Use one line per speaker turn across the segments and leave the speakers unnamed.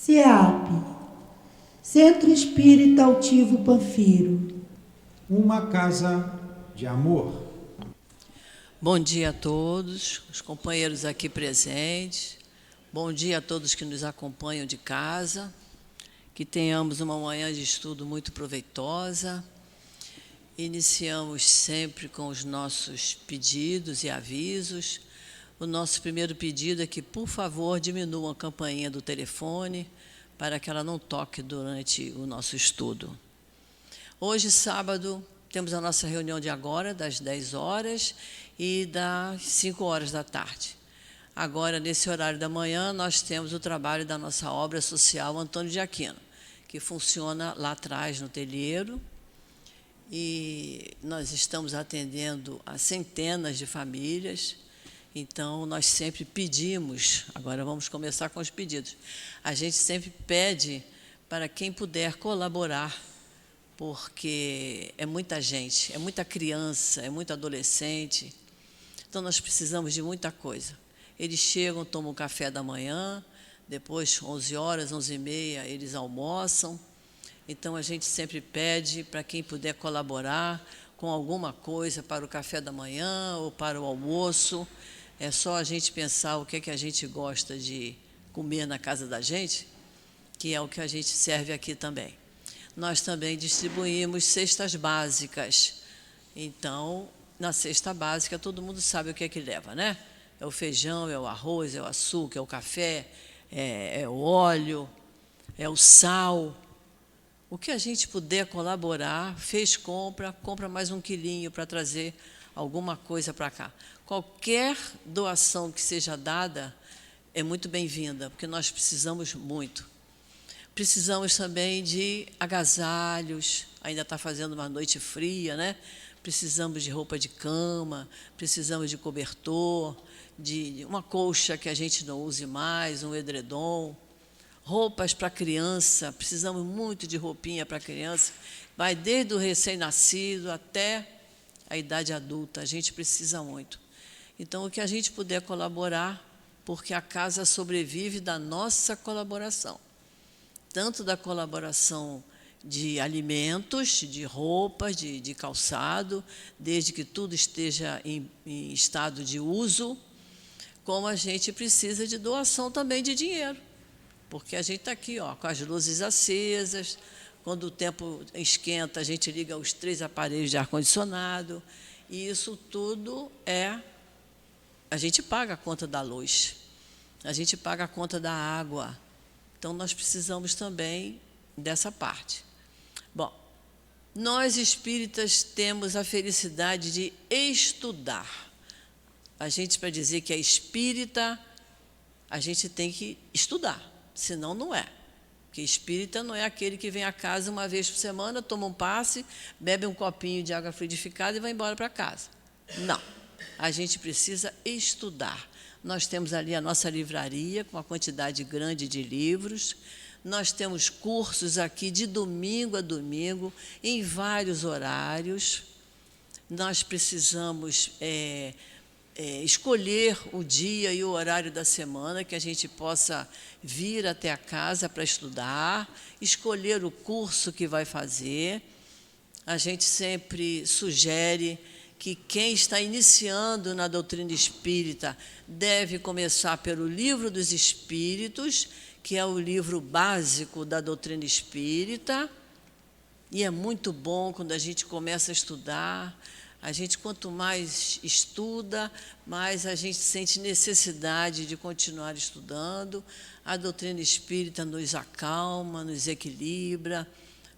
CEAP, Centro Espírita Altivo Panfiro.
Uma casa de amor.
Bom dia a todos, os companheiros aqui presentes. Bom dia a todos que nos acompanham de casa. Que tenhamos uma manhã de estudo muito proveitosa. Iniciamos sempre com os nossos pedidos e avisos. O nosso primeiro pedido é que, por favor, diminuam a campainha do telefone para que ela não toque durante o nosso estudo. Hoje, sábado, temos a nossa reunião de agora, das 10 horas e das 5 horas da tarde. Agora, nesse horário da manhã, nós temos o trabalho da nossa obra social Antônio de Aquino, que funciona lá atrás, no telheiro, e nós estamos atendendo a centenas de famílias. Então, nós sempre pedimos, agora vamos começar com os pedidos, a gente sempre pede para quem puder colaborar, porque é muita gente, é muita criança, é muito adolescente, então nós precisamos de muita coisa. Eles chegam, tomam café da manhã, depois, 11 horas, 11h30, eles almoçam. Então, a gente sempre pede para quem puder colaborar com alguma coisa para o café da manhã ou para o almoço. É só a gente pensar o que é que a gente gosta de comer na casa da gente, que é o que a gente serve aqui também. Nós também distribuímos cestas básicas. Então, na cesta básica, todo mundo sabe o que é que leva, né? É o feijão, é o arroz, é o açúcar, é o café, é o óleo, é o sal. O que a gente puder colaborar, fez compra mais 1 quilinho para trazer alguma coisa para cá. Qualquer doação que seja dada é muito bem-vinda, porque nós precisamos muito. Precisamos também de agasalhos, ainda está fazendo uma noite fria, né? Precisamos de roupa de cama, precisamos de cobertor, de uma colcha que a gente não use mais, um edredom. Roupas para criança, precisamos muito de roupinha para criança, vai desde o recém-nascido até a idade adulta, a gente precisa muito. Então, o que a gente puder colaborar, porque a casa sobrevive da nossa colaboração, tanto da colaboração de alimentos, de roupas, de calçado, desde que tudo esteja em estado de uso, como a gente precisa de doação também de dinheiro. Porque a gente está aqui, ó, com as luzes acesas, quando o tempo esquenta, a gente liga os 3 aparelhos de ar-condicionado, e isso tudo a gente paga a conta da luz, a gente paga a conta da água, então nós precisamos também dessa parte. Bom, nós espíritas temos a felicidade de estudar. A gente, para dizer que é espírita, a gente tem que estudar. Senão, não é. Porque espírita não é aquele que vem a casa uma vez por semana, toma um passe, bebe um copinho de água fluidificada e vai embora para casa. Não. A gente precisa estudar. Nós temos ali a nossa livraria, com uma quantidade grande de livros. Nós temos cursos aqui de domingo a domingo, em vários horários. Nós precisamos escolher o dia e o horário da semana que a gente possa vir até a casa para estudar, escolher o curso que vai fazer. A gente sempre sugere que quem está iniciando na doutrina espírita deve começar pelo Livro dos Espíritos, que é o livro básico da doutrina espírita, e é muito bom quando a gente começa a estudar. A gente, quanto mais estuda, mais a gente sente necessidade de continuar estudando. A doutrina espírita nos acalma, nos equilibra,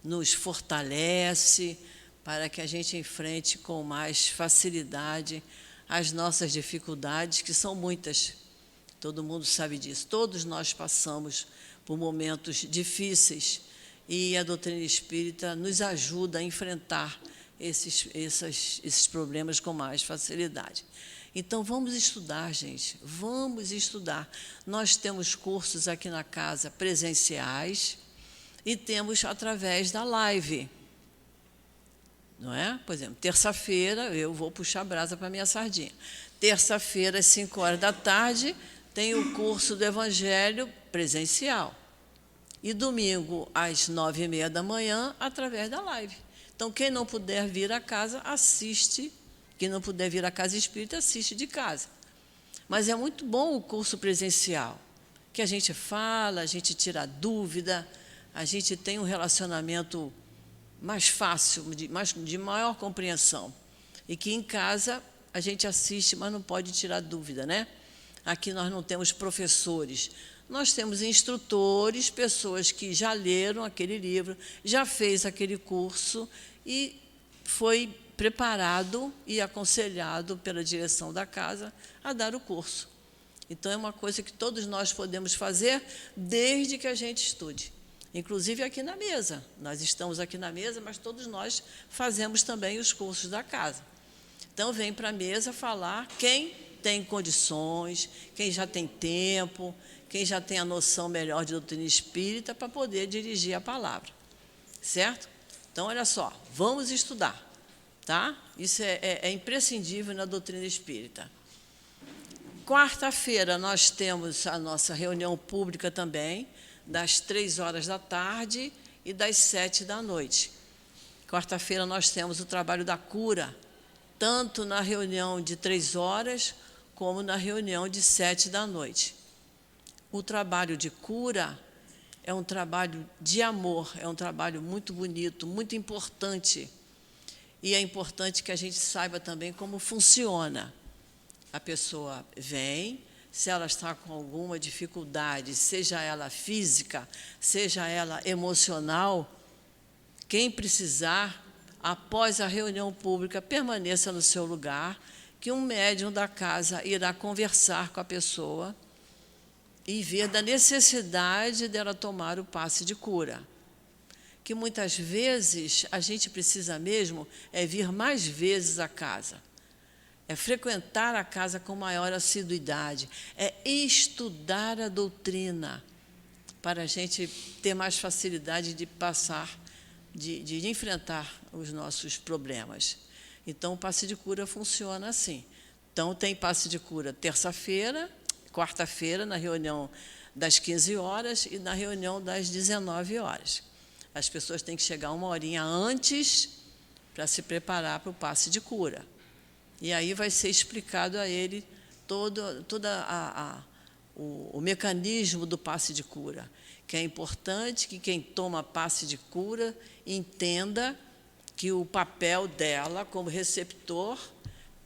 nos fortalece, para que a gente enfrente com mais facilidade as nossas dificuldades, que são muitas. Todo mundo sabe disso. Todos nós passamos por momentos difíceis, e a doutrina espírita nos ajuda a enfrentar esses problemas com mais facilidade. Então, vamos estudar, gente, vamos estudar. Nós temos cursos aqui na casa presenciais e temos através da live. Não é? Por exemplo, terça-feira eu vou puxar brasa para a minha sardinha. Terça-feira, às 5 horas da tarde, tem o curso do Evangelho presencial. e domingo às 9h30 da manhã, através da live. Então, quem não puder vir à casa, assiste. Quem não puder vir à casa espírita, assiste de casa. Mas é muito bom o curso presencial, que a gente fala, a gente tira dúvida, a gente tem um relacionamento mais fácil, de maior compreensão. E que em casa a gente assiste, mas não pode tirar dúvida, né? Aqui nós não temos professores, nós temos instrutores, pessoas que já leram aquele livro, já fez aquele curso e foi preparado e aconselhado pela direção da casa a dar o curso. Então, é uma coisa que todos nós podemos fazer desde que a gente estude. Inclusive aqui na mesa. Nós estamos aqui na mesa, mas todos nós fazemos também os cursos da casa. Então, vem para a mesa falar quem tem condições, quem já tem tempo, quem já tem a noção melhor de doutrina espírita para poder dirigir a palavra. Certo? Então, olha só, vamos estudar. Tá? Isso é imprescindível na doutrina espírita. Quarta-feira, nós temos a nossa reunião pública também, das 15h e das 19h. Quarta-feira, nós temos o trabalho da cura, tanto na reunião de 15h, como na reunião de 19h. O trabalho de cura é um trabalho de amor, é um trabalho muito bonito, muito importante. E é importante que a gente saiba também como funciona. A pessoa vem, se ela está com alguma dificuldade, seja ela física, seja ela emocional, quem precisar, após a reunião pública, permaneça no seu lugar, que um médium da casa irá conversar com a pessoa e ver da necessidade dela tomar o passe de cura. Que muitas vezes a gente precisa mesmo vir mais vezes à casa, frequentar a casa com maior assiduidade, estudar a doutrina, para a gente ter mais facilidade de passar, de enfrentar os nossos problemas. Então, o passe de cura funciona assim. Então, tem passe de cura terça-feira, quarta-feira, na reunião das 15h e na reunião das 19h. As pessoas têm que chegar 1h antes para se preparar para o passe de cura. E aí vai ser explicado a ele todo o mecanismo do passe de cura, que é importante que quem toma passe de cura entenda que o papel dela como receptor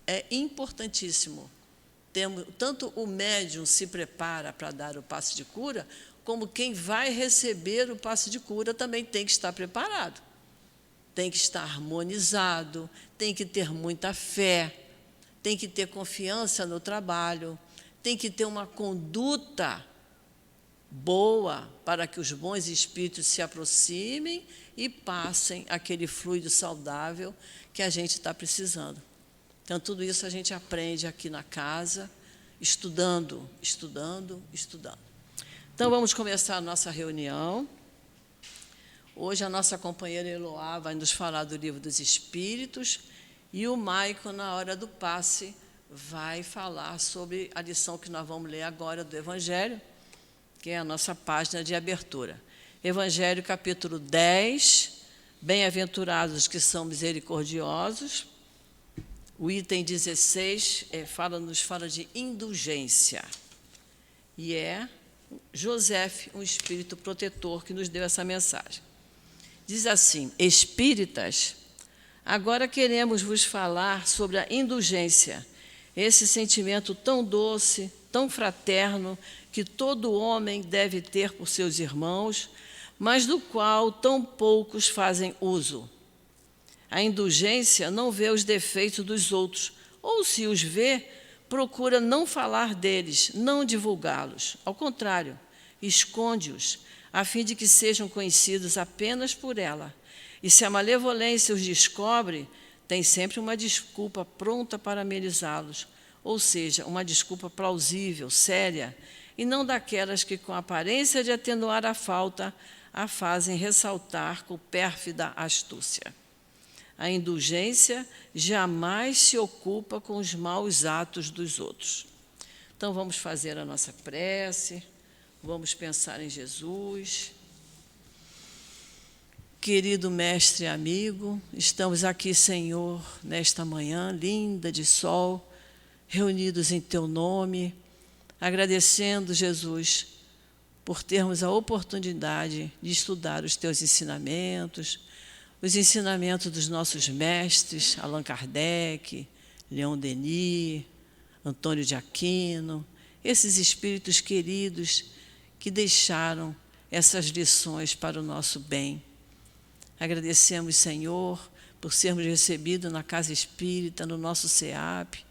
é importantíssimo. Tanto o médium se prepara para dar o passe de cura, como quem vai receber o passe de cura também tem que estar preparado. Tem que estar harmonizado, tem que ter muita fé, tem que ter confiança no trabalho, tem que ter uma conduta boa para que os bons espíritos se aproximem e passem aquele fluido saudável que a gente está precisando. Então, tudo isso a gente aprende aqui na casa, estudando. Então, vamos começar a nossa reunião. Hoje, a nossa companheira Eloá vai nos falar do Livro dos Espíritos e o Maicon, na hora do passe, vai falar sobre a lição que nós vamos ler agora do Evangelho, que é a nossa página de abertura. Evangelho, capítulo 10, Bem-aventurados que são misericordiosos. O item 16 nos fala de indulgência. E é José, um espírito protetor, que nos deu essa mensagem. Diz assim: Espíritas, agora queremos vos falar sobre a indulgência, esse sentimento tão doce, tão fraterno, que todo homem deve ter por seus irmãos, mas do qual tão poucos fazem uso. A indulgência não vê os defeitos dos outros, ou, se os vê, procura não falar deles, não divulgá-los. Ao contrário, esconde-os, a fim de que sejam conhecidos apenas por ela. E se a malevolência os descobre, tem sempre uma desculpa pronta para amenizá-los, ou seja, uma desculpa plausível, séria, e não daquelas que, com a aparência de atenuar a falta, a fazem ressaltar com pérfida astúcia. A indulgência jamais se ocupa com os maus atos dos outros. Então, vamos fazer a nossa prece, vamos pensar em Jesus querido mestre e amigo, estamos aqui, Senhor, nesta manhã linda de sol, reunidos em Teu nome, agradecendo, Jesus, por termos a oportunidade de estudar os Teus ensinamentos, os ensinamentos dos nossos mestres, Allan Kardec, Leon Denis, Antônio de Aquino, esses espíritos queridos que deixaram essas lições para o nosso bem. Agradecemos, Senhor, por sermos recebidos na Casa Espírita, no nosso SEAP,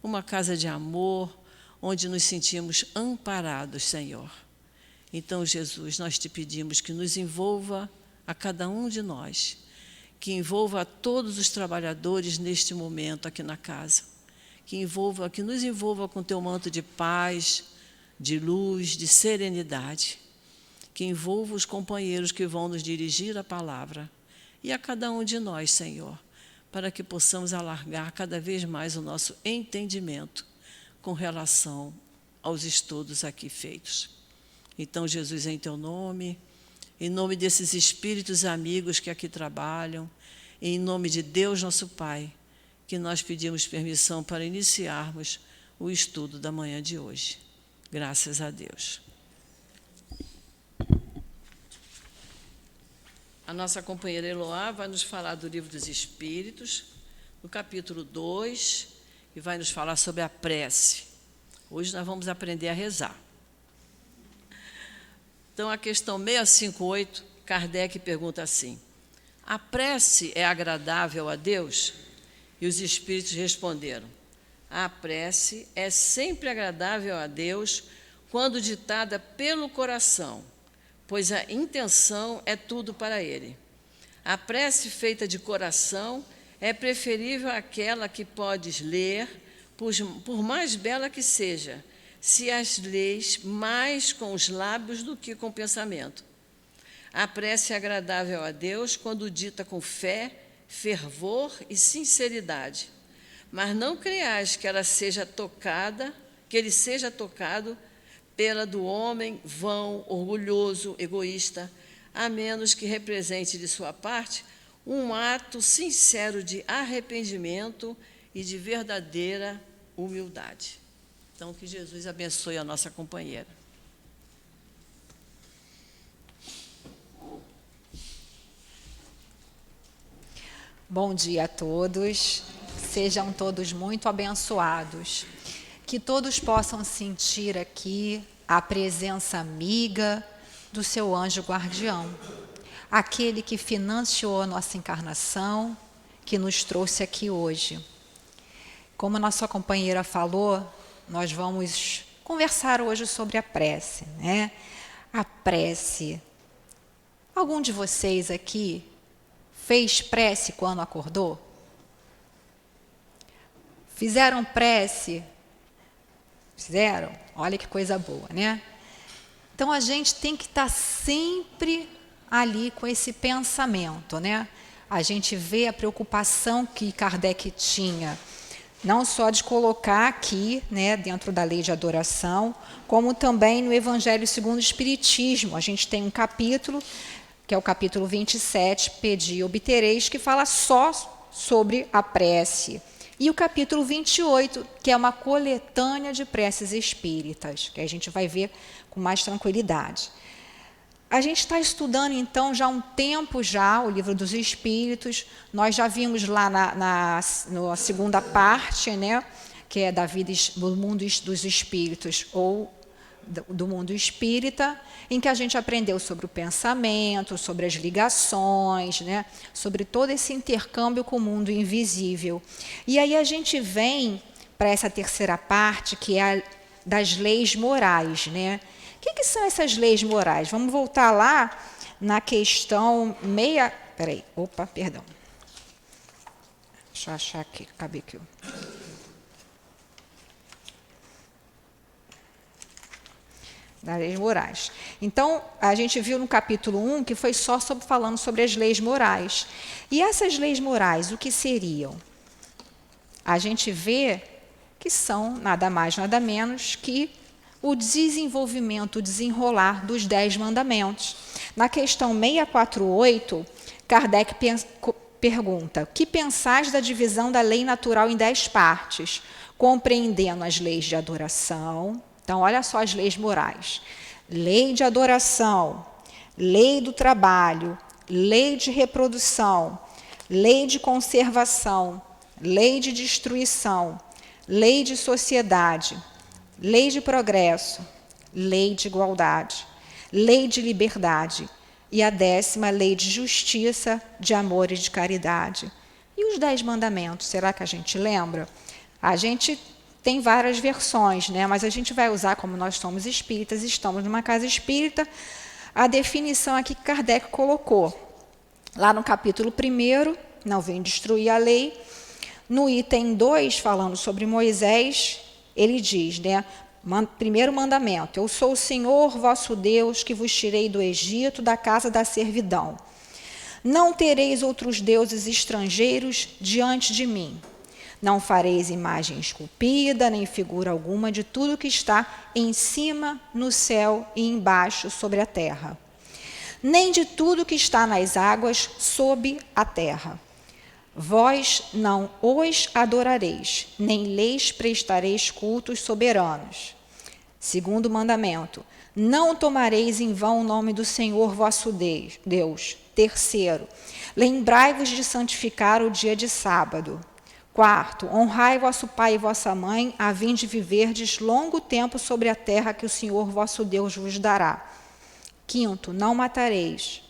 uma casa de amor, onde nos sentimos amparados, Senhor. Então, Jesus, nós te pedimos que nos envolva a cada um de nós, que envolva a todos os trabalhadores neste momento aqui na casa, que nos envolva com teu manto de paz, de luz, de serenidade, que envolva os companheiros que vão nos dirigir a palavra e a cada um de nós, Senhor, para que possamos alargar cada vez mais o nosso entendimento com relação aos estudos aqui feitos. Então, Jesus, em teu nome, em nome desses espíritos amigos que aqui trabalham, em nome de Deus, nosso Pai, que nós pedimos permissão para iniciarmos o estudo da manhã de hoje. Graças a Deus. A nossa companheira Eloá vai nos falar do Livro dos Espíritos, no capítulo 2, e vai nos falar sobre a prece. Hoje nós vamos aprender a rezar. Então, a questão 658, Kardec pergunta assim: a prece é agradável a Deus? E os espíritos responderam: a prece é sempre agradável a Deus quando ditada pelo coração, pois a intenção é tudo para Ele. A prece feita de coração é preferível àquela que podes ler, por mais bela que seja, se as lês mais com os lábios do que com o pensamento. A prece é agradável a Deus quando dita com fé, fervor e sinceridade. Mas não creais que ele seja tocado pela do homem vão, orgulhoso, egoísta, a menos que represente de sua parte um ato sincero de arrependimento e de verdadeira humildade. Então, que Jesus abençoe a nossa companheira.
Bom dia a todos, sejam todos muito abençoados, que todos possam sentir aqui a presença amiga do seu anjo guardião, aquele que financiou a nossa encarnação, que nos trouxe aqui hoje. Como a nossa companheira falou, nós vamos conversar hoje sobre a prece, né? A prece. Algum de vocês aqui fez prece quando acordou? Fizeram prece? Fizeram? Olha que coisa boa, né? Então, a gente tem que estar sempre ali com esse pensamento, né? A gente vê a preocupação que Kardec tinha, não só de colocar aqui, né, dentro da lei de adoração, como também no Evangelho segundo o Espiritismo. A gente tem um capítulo, que é o capítulo 27, Pedi e obtereis, que fala só sobre a prece. E o capítulo 28, que é uma coletânea de preces espíritas, que a gente vai ver com mais tranquilidade. A gente está estudando, então, já há um tempo já, o Livro dos Espíritos. Nós já vimos lá na segunda parte, né, que é da vida do mundo dos espíritos, ou do mundo espírita, em que a gente aprendeu sobre o pensamento, sobre as ligações, né, sobre todo esse intercâmbio com o mundo invisível. E aí a gente vem para essa terceira parte, que é a das leis morais, né? O que são essas leis morais? Vamos voltar lá na questão perdão. Deixa eu achar aqui, acabei aqui. Das leis morais. Então, a gente viu no capítulo 1 que foi só falando sobre as leis morais. E essas leis morais, o que seriam? A gente vê que são nada mais, nada menos que o desenvolvimento, o desenrolar dos 10 mandamentos. Na questão 648, Kardec pergunta: que pensais da divisão da lei natural em 10 partes, compreendendo as leis de adoração? Então, olha só as leis morais: lei de adoração, lei do trabalho, lei de reprodução, lei de conservação, lei de destruição, lei de sociedade, lei de progresso, lei de igualdade, lei de liberdade e a 10ª, lei de justiça, de amor e de caridade. E os 10 mandamentos, será que a gente lembra? A gente tem várias versões, né? Mas a gente vai usar, como nós somos espíritas, estamos numa casa espírita, a definição aqui que Kardec colocou. Lá no capítulo 1, não vem destruir a lei, no item 2, falando sobre Moisés, ele diz, né? Primeiro mandamento: eu sou o Senhor vosso Deus, que vos tirei do Egito, da casa da servidão. Não tereis outros deuses estrangeiros diante de mim. Não fareis imagem esculpida, nem figura alguma de tudo que está em cima, no céu e embaixo sobre a terra, nem de tudo que está nas águas sob a terra. Vós não os adorareis, nem lhes prestareis cultos soberanos. Segundo mandamento: não tomareis em vão o nome do Senhor vosso Deus. Terceiro: lembrai-vos de santificar o dia de sábado. Quarto: honrai vosso pai e vossa mãe, a fim de viverdes longo tempo sobre a terra que o Senhor vosso Deus vos dará. Quinto: não matareis.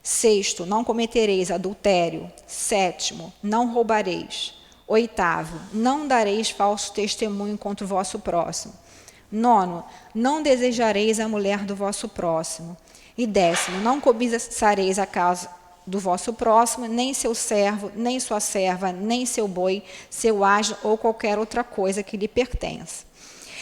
Sexto: não cometereis adultério. Sétimo: não roubareis. Oitavo: não dareis falso testemunho contra o vosso próximo. Nono: não desejareis a mulher do vosso próximo. E 10º: não cobiçareis a casa do vosso próximo, nem seu servo, nem sua serva, nem seu boi, seu asno ou qualquer outra coisa que lhe pertença.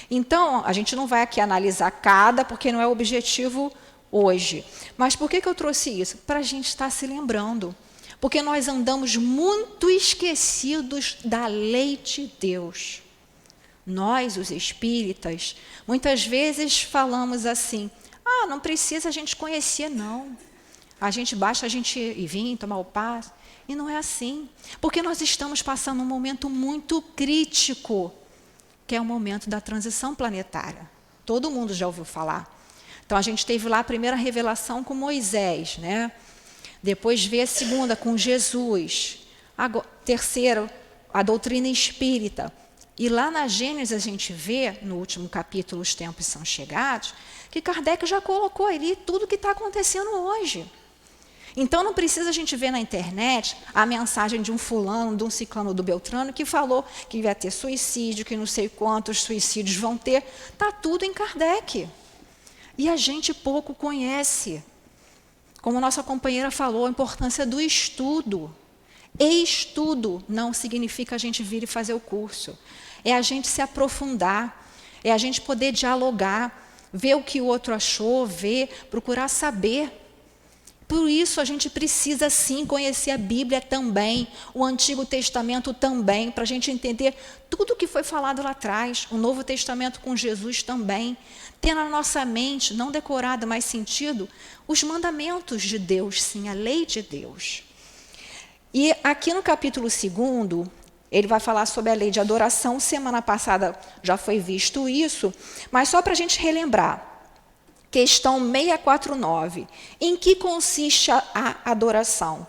Então, a gente não vai aqui analisar cada, porque não é o objetivo hoje. Mas por que eu trouxe isso? Para a gente estar se lembrando. Porque nós andamos muito esquecidos da lei de Deus. Nós, os espíritas, muitas vezes falamos assim: não precisa a gente conhecer, não. Basta a gente ir vir, tomar o passe. E não é assim. Porque nós estamos passando um momento muito crítico, que é o momento da transição planetária. Todo mundo já ouviu falar. Então, a gente teve lá a primeira revelação com Moisés, né? Depois veio a segunda com Jesus. Terceiro, a doutrina espírita. E lá na Gênesis a gente vê, no último capítulo, Os Tempos São Chegados, que Kardec já colocou ali tudo o que está acontecendo hoje. Então, não precisa a gente ver na internet a mensagem de um fulano, de um ciclano, do Beltrano, que falou que vai ter suicídio, que não sei quantos suicídios vão ter. Está tudo em Kardec. E a gente pouco conhece. Como nossa companheira falou, a importância do estudo. Estudo não significa a gente vir e fazer o curso. É a gente se aprofundar, é a gente poder dialogar, ver o que o outro achou, procurar saber. Por isso, a gente precisa, sim, conhecer a Bíblia também, o Antigo Testamento também, para a gente entender tudo o que foi falado lá atrás, o Novo Testamento com Jesus também, ter na nossa mente, não decorado, mas sentido, os mandamentos de Deus, sim, a lei de Deus. E aqui no capítulo 2, ele vai falar sobre a lei de adoração. Semana passada já foi visto isso, mas só para a gente relembrar. Questão 649. Em que consiste a adoração?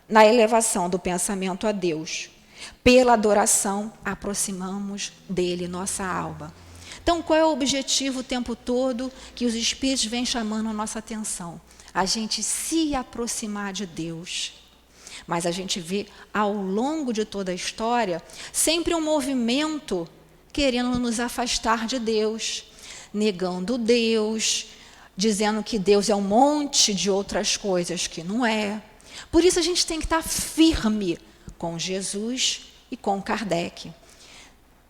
Na elevação do pensamento a Deus. Pela adoração, aproximamos dele nossa alma. Então, qual é o objetivo o tempo todo que os Espíritos vêm chamando a nossa atenção? A gente se aproximar de Deus. Mas a gente vê, ao longo de toda a história, sempre um movimento querendo nos afastar de Deus, negando Deus, dizendo que Deus é um monte de outras coisas que não é. Por isso a gente tem que estar firme com Jesus e com Kardec.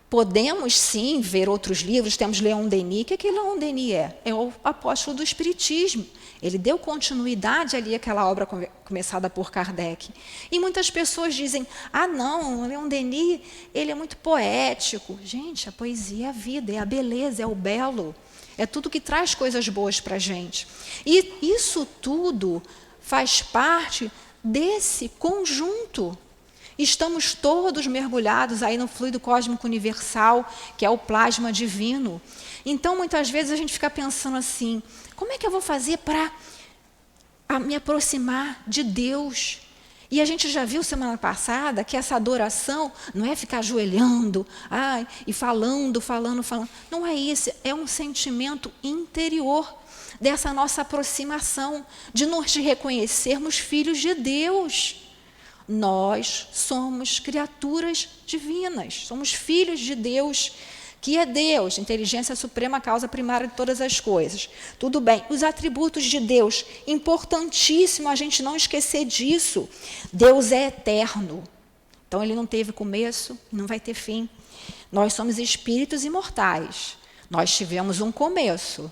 Podemos, sim, ver outros livros. Temos Leon Denis. O que Leon Denis é? É o apóstolo do Espiritismo. Ele deu continuidade ali àquela obra começada por Kardec. E muitas pessoas dizem, não, o Leon Denis, ele é muito poético. Gente, a poesia é a vida, é a beleza, é o belo. é tudo que traz coisas boas para a gente. E isso tudo faz parte desse conjunto. Estamos todos mergulhados aí no fluido cósmico universal, que é o plasma divino. Então, muitas vezes a gente fica pensando assim, como é que eu vou fazer para me aproximar de Deus? E a gente já viu semana passada que essa adoração não é ficar ajoelhando e falando. Não é isso, é um sentimento interior dessa nossa aproximação, de nos reconhecermos filhos de Deus. Nós somos criaturas divinas, somos filhos de Deus, que é Deus, inteligência suprema, causa primária de todas as coisas. Tudo bem, os atributos de Deus, importantíssimo a gente não esquecer disso. Deus é eterno, então ele não teve começo, não vai ter fim. Nós somos espíritos imortais, nós tivemos um começo,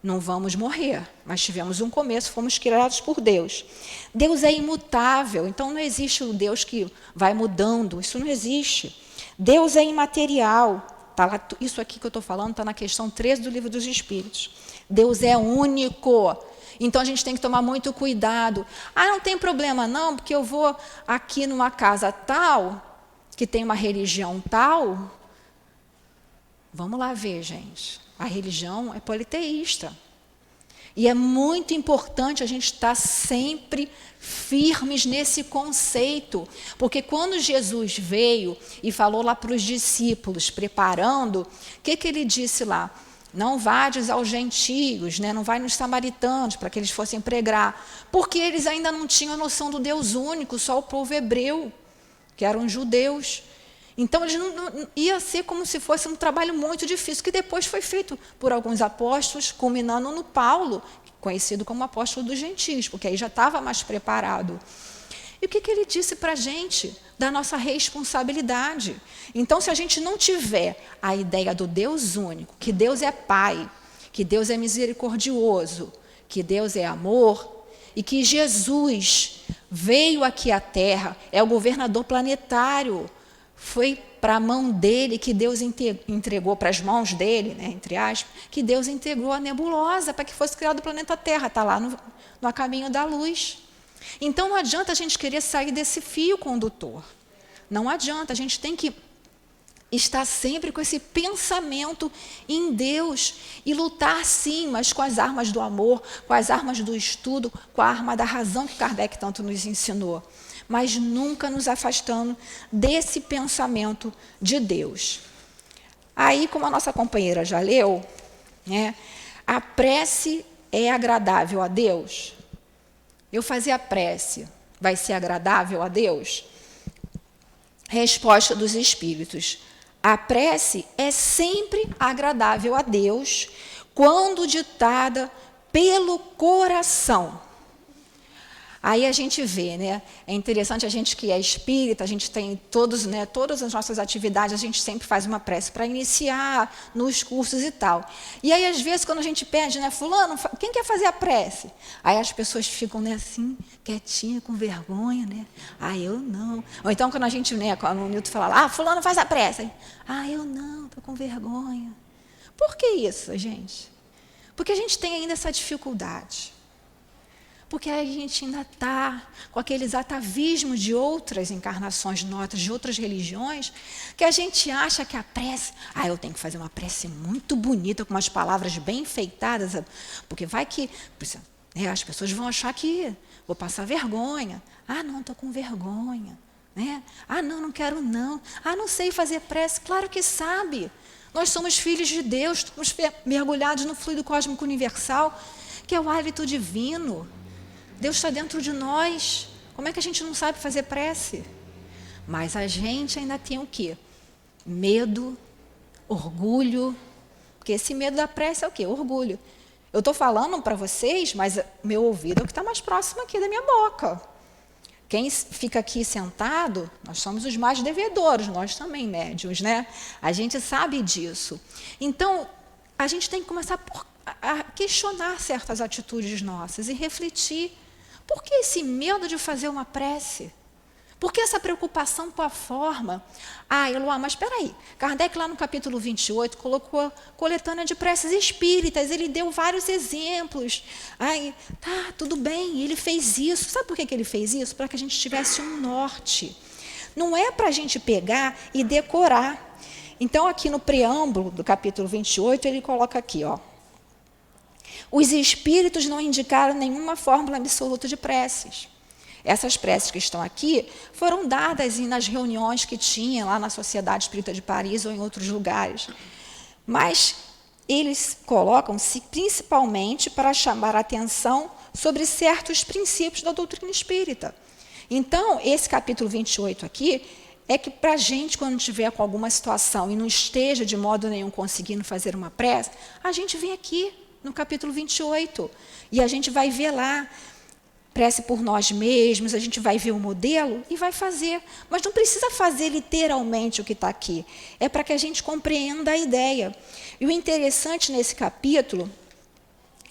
não vamos morrer, mas tivemos um começo, fomos criados por Deus. Deus é imutável, então não existe o Deus que vai mudando, isso não existe. Deus é imaterial. Tá lá, isso aqui que eu estou falando está na questão 13 do Livro dos Espíritos. Deus é único. Então, a gente tem que tomar muito cuidado. Não tem problema não, porque eu vou aqui numa casa tal, que tem uma religião tal. Vamos lá ver, gente. A religião é politeísta. E é muito importante a gente estar sempre firmes nesse conceito, porque quando Jesus veio e falou lá para os discípulos, preparando, o que ele disse lá? Não vades aos gentios, não vai nos samaritanos, para que eles fossem pregar, porque eles ainda não tinham a noção do Deus único, só o povo hebreu, que eram judeus. Então, eles ia ser como se fosse um trabalho muito difícil, que depois foi feito por alguns apóstolos, culminando no Paulo, conhecido como apóstolo dos gentios, porque aí já estava mais preparado. E o que ele disse para a gente? Da nossa responsabilidade. Então, se a gente não tiver a ideia do Deus único, que Deus é Pai, que Deus é misericordioso, que Deus é amor, e que Jesus veio aqui à Terra, é o governador planetário, foi para a mão dele que Deus entregou, para as mãos dele, entre aspas, que Deus entregou a nebulosa para que fosse criado o planeta Terra, está lá no caminho da luz. Então não adianta a gente querer sair desse fio condutor. Não adianta, a gente tem que estar sempre com esse pensamento em Deus e lutar sim, mas com as armas do amor, com as armas do estudo, com a arma da razão que Kardec tanto nos ensinou. Mas nunca nos afastando desse pensamento de Deus. Aí, como a nossa companheira já leu, a prece é agradável a Deus? Eu fazer a prece vai ser agradável a Deus? Resposta dos Espíritos. A prece é sempre agradável a Deus quando ditada pelo coração. Aí a gente vê, é interessante a gente que é espírita, a gente tem todas as nossas atividades, a gente sempre faz uma prece para iniciar nos cursos e tal. E aí, às vezes, quando a gente pede, fulano, quem quer fazer a prece? Aí as pessoas ficam assim, quietinha, com vergonha, eu não. Ou então, quando a gente, quando o Nilton fala lá, fulano faz a prece. Aí, eu não, estou com vergonha. Por que isso, gente? Porque a gente tem ainda essa dificuldade. Porque a gente ainda está com aqueles atavismos de outras encarnações nossas, de outras religiões, que a gente acha que a prece, eu tenho que fazer uma prece muito bonita, com umas palavras bem enfeitadas, porque vai que as pessoas vão achar que vou passar vergonha. Não, estou com vergonha. Não quero não. Não sei fazer prece. Claro que sabe. Nós somos filhos de Deus, estamos mergulhados no fluido cósmico universal, que é o hálito divino. Deus está dentro de nós. Como é que a gente não sabe fazer prece? Mas a gente ainda tem o quê? Medo, orgulho. Porque esse medo da prece é o quê? Orgulho. Eu estou falando para vocês, mas meu ouvido é o que está mais próximo aqui da minha boca. Quem fica aqui sentado, nós somos os mais devedores, nós também médiuns, A gente sabe disso. Então, a gente tem que começar a questionar certas atitudes nossas e refletir. Por que esse medo de fazer uma prece? Porque essa preocupação com a forma... Eloá, mas espera aí. Kardec, lá no capítulo 28, colocou coletânea de preces espíritas. Ele deu vários exemplos. Tá, tudo bem, ele fez isso. Sabe por que ele fez isso? Para que a gente tivesse um norte. Não é para a gente pegar e decorar. Então, aqui no preâmbulo do capítulo 28, ele coloca aqui, ó. Os espíritos não indicaram nenhuma fórmula absoluta de preces. Essas preces que estão aqui foram dadas nas reuniões que tinha lá na Sociedade Espírita de Paris ou em outros lugares. Mas eles colocam-se principalmente para chamar a atenção sobre certos princípios da doutrina espírita. Então, esse capítulo 28 aqui é que para a gente, quando estiver com alguma situação e não esteja de modo nenhum conseguindo fazer uma prece, a gente vem aqui no capítulo 28 e a gente vai ver lá, prece por nós mesmos, a gente vai ver o modelo e vai fazer. Mas não precisa fazer literalmente o que está aqui. É para que a gente compreenda a ideia. E o interessante nesse capítulo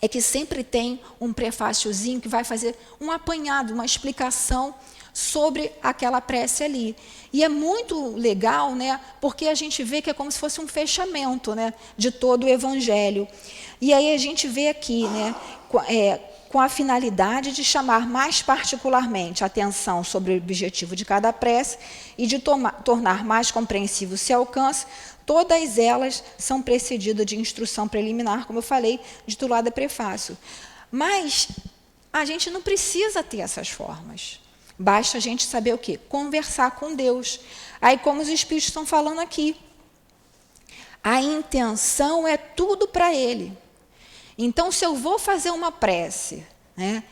é que sempre tem um prefáciozinho que vai fazer um apanhado, uma explicação sobre aquela prece ali. E é muito legal, né, porque a gente vê que é como se fosse um fechamento, né, de todo o Evangelho. E aí a gente vê aqui, né, com a finalidade de chamar mais particularmente a atenção sobre o objetivo de cada prece e de tornar mais compreensível seu alcance, todas elas são precedidas de instrução preliminar, como eu falei, titulada prefácio. Mas a gente não precisa ter essas formas. Basta a gente saber o quê? Conversar com Deus. Aí, como os Espíritos estão falando aqui, a intenção é tudo para Ele. Então, se eu vou fazer uma prece, né,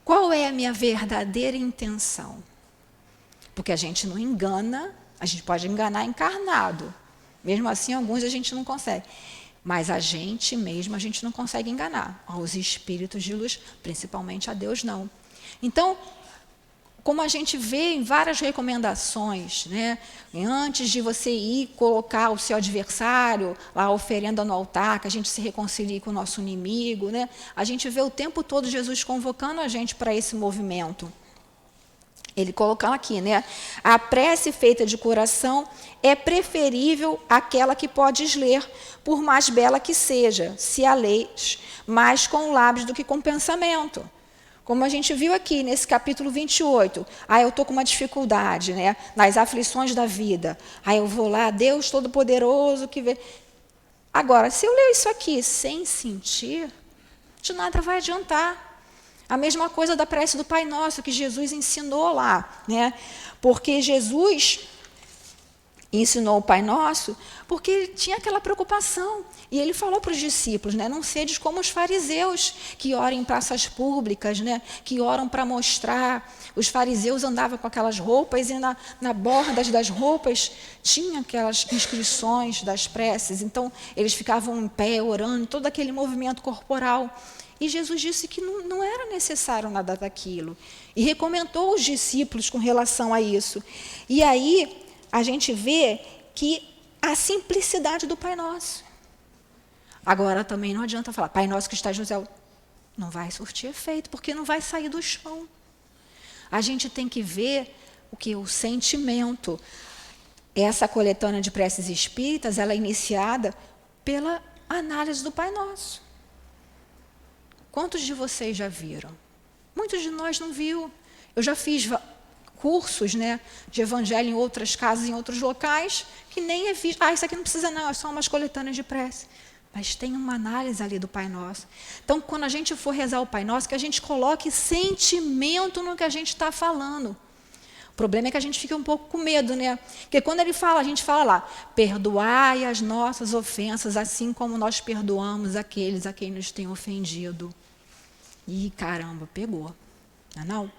qual é a minha verdadeira intenção? Porque a gente não engana, a gente pode enganar encarnado. Mesmo assim, alguns a gente não consegue. Mas a gente mesmo, a gente não consegue enganar. Aos espíritos de luz, principalmente a Deus, não. Então, como a gente vê em várias recomendações, né, antes de você ir colocar o seu adversário, a oferenda no altar, que a gente se reconcilie com o nosso inimigo, né, a gente vê o tempo todo Jesus convocando a gente para esse movimento. Ele coloca aqui, né, a prece feita de coração é preferível àquela que podes ler, por mais bela que seja, se a leis mais com lábios do que com pensamento. Como a gente viu aqui nesse capítulo 28, eu estou com uma dificuldade, né, nas aflições da vida. Eu vou lá, Deus Todo-Poderoso que vê. Agora, se eu ler isso aqui sem sentir, de nada vai adiantar. A mesma coisa da prece do Pai Nosso, que Jesus ensinou lá, né? Porque Jesus ensinou o Pai Nosso porque ele tinha aquela preocupação. E ele falou para os discípulos, né, não sedes como os fariseus, que oram em praças públicas, né, que oram para mostrar. Os fariseus andavam com aquelas roupas e na borda das roupas tinha aquelas inscrições das preces. Então, eles ficavam em pé, orando, todo aquele movimento corporal. E Jesus disse que não era necessário nada daquilo. E recomendou os discípulos com relação a isso. E aí, a gente vê que a simplicidade do Pai Nosso. Agora, também não adianta falar, Pai Nosso que estás no céu. Não vai surtir efeito, porque não vai sair do chão. A gente tem que ver o sentimento. Essa coletânea de preces espíritas, ela é iniciada pela análise do Pai Nosso. Quantos de vocês já viram? Muitos de nós não viu. Eu já fiz cursos, né, de evangelho em outras casas, em outros locais, que nem é visto. Isso aqui não precisa não, é só umas coletâneas de prece. Mas tem uma análise ali do Pai Nosso. Então, quando a gente for rezar o Pai Nosso, que a gente coloque sentimento no que a gente está falando. O problema é que a gente fica um pouco com medo, né? Porque quando ele fala, a gente fala lá, perdoai as nossas ofensas, assim como nós perdoamos aqueles a quem nos tem ofendido. Ih, caramba, pegou. Não é não?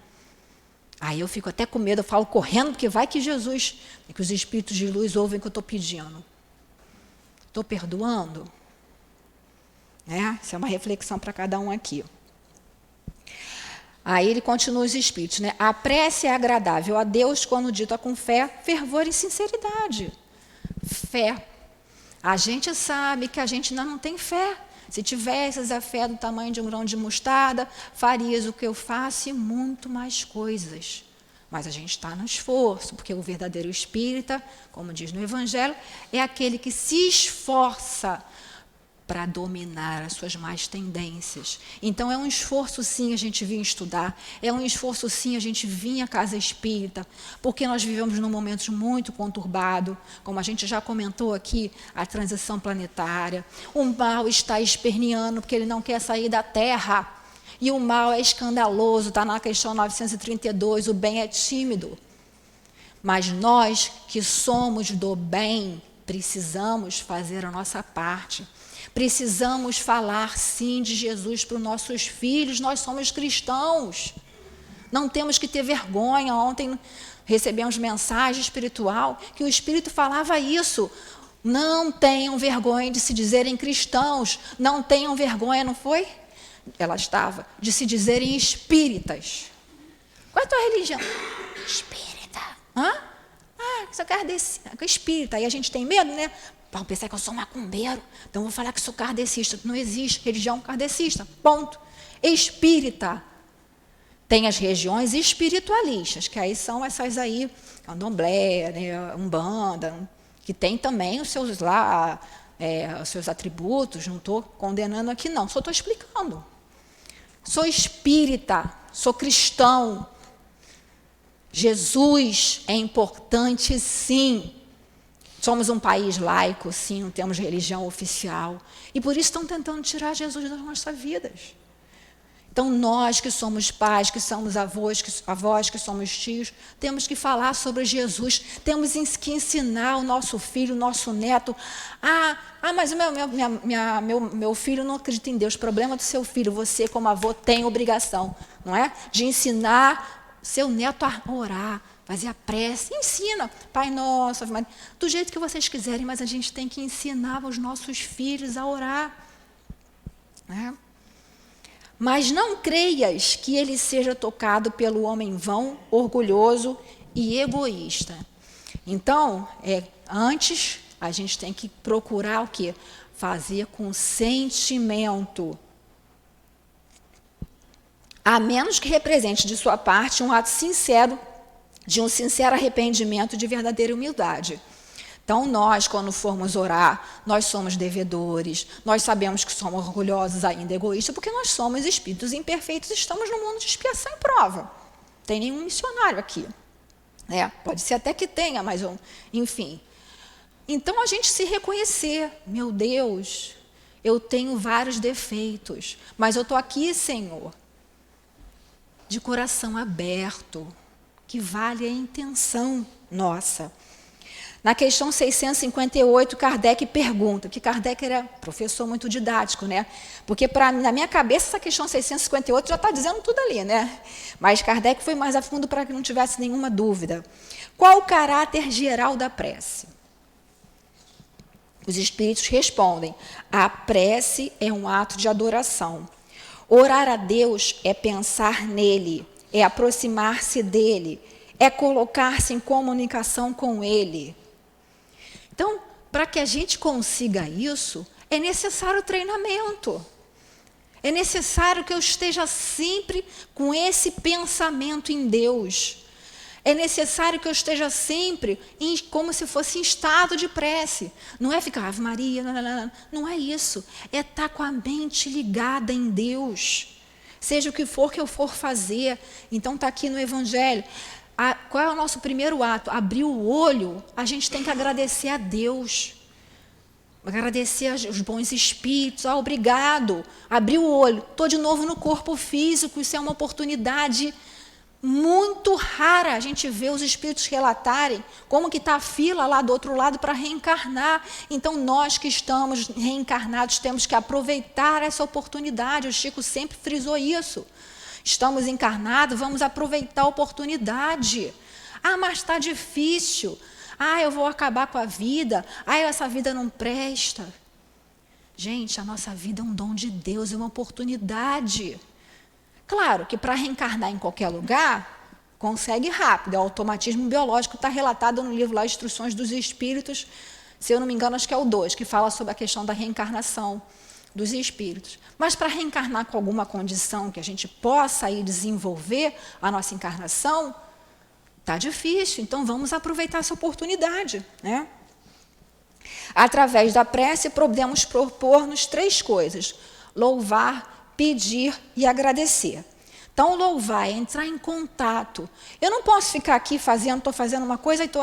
Aí eu fico até com medo, eu falo correndo, porque vai que Jesus, que os espíritos de luz ouvem o que eu estou pedindo. Estou perdoando? Essa é uma reflexão para cada um aqui. Aí ele continua os espíritos, né? A prece é agradável a Deus quando dita com fé, fervor e sinceridade. Fé. A gente sabe que a gente ainda não tem fé. Se tivesses a fé do tamanho de um grão de mostarda, farias o que eu faço e muito mais coisas. Mas a gente está no esforço, porque o verdadeiro espírita, como diz no Evangelho, é aquele que se esforça para dominar as suas más tendências. Então é um esforço sim a gente vir estudar, é um esforço sim a gente vir à casa espírita, porque nós vivemos num momento muito conturbado, como a gente já comentou aqui, a transição planetária. O mal está esperneando porque ele não quer sair da Terra. E o mal é escandaloso, está na questão 932, o bem é tímido. Mas nós que somos do bem, precisamos fazer a nossa parte. Precisamos falar sim de Jesus para os nossos filhos, nós somos cristãos. Não temos que ter vergonha. Ontem recebemos mensagem espiritual que o Espírito falava isso. Não tenham vergonha de se dizerem cristãos, não tenham vergonha, não foi? Ela estava, de se dizerem espíritas. Qual é a tua religião? Espírita. Hã? Ah, sou kardecista, espírita. Aí a gente tem medo, né? Vão pensar que eu sou macumbeiro, então vou falar que sou kardecista. Não existe religião kardecista, ponto. Espírita. Tem as regiões espiritualistas, que aí são essas aí, candomblé, né, umbanda, que tem também os seus lá, os seus atributos. Não estou condenando aqui não, só estou explicando. Sou espírita, sou cristão. Jesus é importante sim. Somos um país laico, sim, não temos religião oficial. E por isso estão tentando tirar Jesus das nossas vidas. Então, nós que somos pais, que somos avós, que somos tios, temos que falar sobre Jesus. Temos que ensinar o nosso filho, o nosso neto. Mas o meu filho não acredita em Deus. Problema do seu filho. Você, como avô, tem obrigação, não é? De ensinar seu neto a orar, fazer a prece, ensina, Pai Nosso, Ave Maria, do jeito que vocês quiserem, mas a gente tem que ensinar os nossos filhos a orar. Né? Mas não creias que ele seja tocado pelo homem vão, orgulhoso e egoísta. Então, antes, a gente tem que procurar o quê? Fazer com sentimento. A menos que represente de sua parte um ato sincero, de um sincero arrependimento, de verdadeira humildade. Então, nós, quando formos orar, nós somos devedores, nós sabemos que somos orgulhosos ainda, egoístas, porque nós somos espíritos imperfeitos, estamos no mundo de expiação e prova. Não tem nenhum missionário aqui. Pode ser até que tenha, mas, enfim. Então, a gente se reconhecer, meu Deus, eu tenho vários defeitos, mas eu estou aqui, Senhor, de coração aberto, que vale a intenção nossa. Na questão 658, Kardec pergunta, que Kardec era professor muito didático, né? Porque na minha cabeça essa questão 658 já está dizendo tudo ali, né? Mas Kardec foi mais a fundo para que não tivesse nenhuma dúvida. Qual o caráter geral da prece? Os espíritos respondem, a prece é um ato de adoração. Orar a Deus é pensar nele, é aproximar-se dele, é colocar-se em comunicação com ele. Então, para que a gente consiga isso, é necessário treinamento. É necessário que eu esteja sempre com esse pensamento em Deus. É necessário que eu esteja sempre como se fosse em estado de prece. Não é ficar, Ave Maria, não é isso. É estar com a mente ligada em Deus. Seja o que eu for fazer. Então, está aqui no Evangelho. Qual é o nosso primeiro ato? Abrir o olho, a gente tem que agradecer a Deus. Agradecer aos bons espíritos. Obrigado. Abrir o olho. Estou de novo no corpo físico. Isso é uma oportunidade muito rara. A gente vê os espíritos relatarem como que está a fila lá do outro lado para reencarnar. Então, nós que estamos reencarnados temos que aproveitar essa oportunidade. O Chico sempre frisou isso. Estamos encarnados, vamos aproveitar a oportunidade. Mas está difícil. Eu vou acabar com a vida. Essa vida não presta. Gente, a nossa vida é um dom de Deus, é uma oportunidade. Claro que para reencarnar em qualquer lugar, consegue rápido. É o automatismo biológico, está relatado no livro lá, Instruções dos Espíritos, se eu não me engano, acho que é o 2, que fala sobre a questão da reencarnação dos espíritos. Mas para reencarnar com alguma condição que a gente possa aí desenvolver a nossa encarnação, Está difícil, então vamos aproveitar essa oportunidade, né? Através da prece, podemos propor-nos 3 coisas: louvar, pedir e agradecer. Então, louvar é entrar em contato. Eu não posso ficar aqui estou fazendo uma coisa e estou,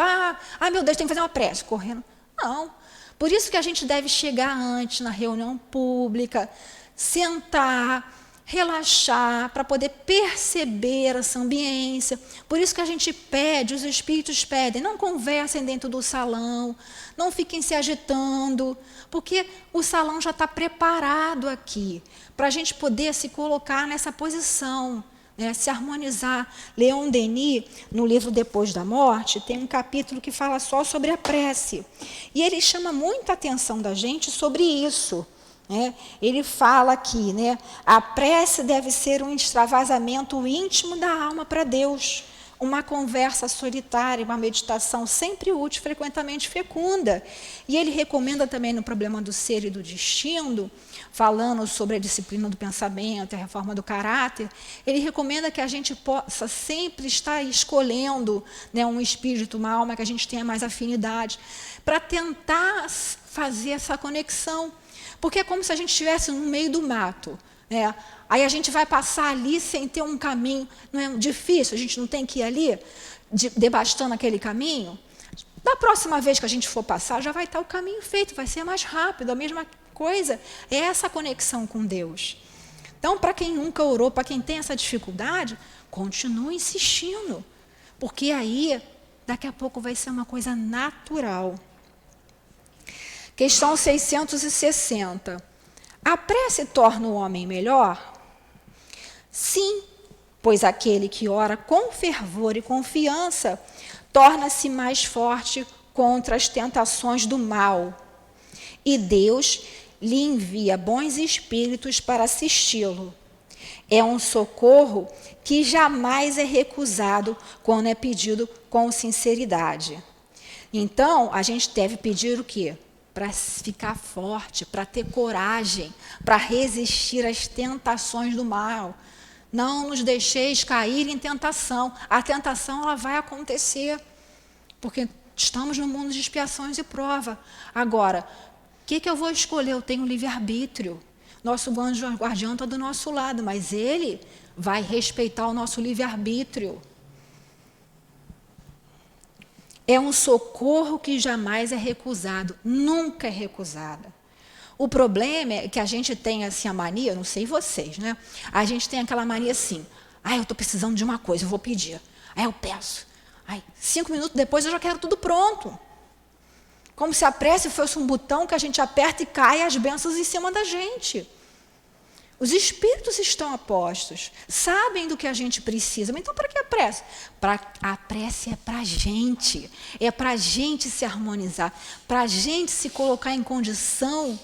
meu Deus, tem que fazer uma prece, correndo. Não. Por isso que a gente deve chegar antes na reunião pública, sentar, relaxar, para poder perceber essa ambiência. Por isso que a gente pede, os espíritos pedem, não conversem dentro do salão, não fiquem se agitando, porque o salão já está preparado aqui, para a gente poder se colocar nessa posição, né, se harmonizar. Leon Denis, no livro Depois da Morte, tem um capítulo que fala só sobre a prece. E ele chama muita atenção da gente sobre isso. Ele fala aqui, né, a prece deve ser um extravasamento íntimo da alma para Deus, uma conversa solitária, uma meditação sempre útil, frequentemente fecunda. E ele recomenda também no Problema do Ser e do Destino, falando sobre a disciplina do pensamento, a reforma do caráter, ele recomenda que a gente possa sempre estar escolhendo, né, um espírito, uma alma que a gente tenha mais afinidade, para tentar fazer essa conexão. Porque é como se a gente estivesse no meio do mato, né? Aí a gente vai passar ali sem ter um caminho, não é difícil, a gente não tem que ir ali, debastando aquele caminho. Da próxima vez que a gente for passar, já vai estar o caminho feito, vai ser mais rápido. A mesma coisa é essa conexão com Deus. Então, para quem nunca orou, para quem tem essa dificuldade, continue insistindo, porque aí, daqui a pouco, vai ser uma coisa natural. Questão 660. A prece torna o homem melhor? Sim, pois aquele que ora com fervor e confiança torna-se mais forte contra as tentações do mal. E Deus lhe envia bons espíritos para assisti-lo. É um socorro que jamais é recusado quando é pedido com sinceridade. Então, a gente deve pedir o quê? Para ficar forte, para ter coragem, para resistir às tentações do mal. Não nos deixeis cair em tentação. A tentação ela vai acontecer, porque estamos no mundo de expiações e prova. Agora, o que eu vou escolher? Eu tenho livre-arbítrio. Nosso anjo guardião está do nosso lado, mas ele vai respeitar o nosso livre-arbítrio. É um socorro que jamais é recusado, nunca é recusada. O problema é que a gente tem assim a mania, não sei vocês, né? A gente tem aquela mania assim, eu estou precisando de uma coisa, eu vou pedir. Aí eu peço. 5 minutos depois eu já quero tudo pronto. Como se a prece fosse um botão que a gente aperta e cai as bênçãos em cima da gente. Os espíritos estão apostos, sabem do que a gente precisa. Mas então, para que a prece? A prece é para a gente se harmonizar, para a gente se colocar em condição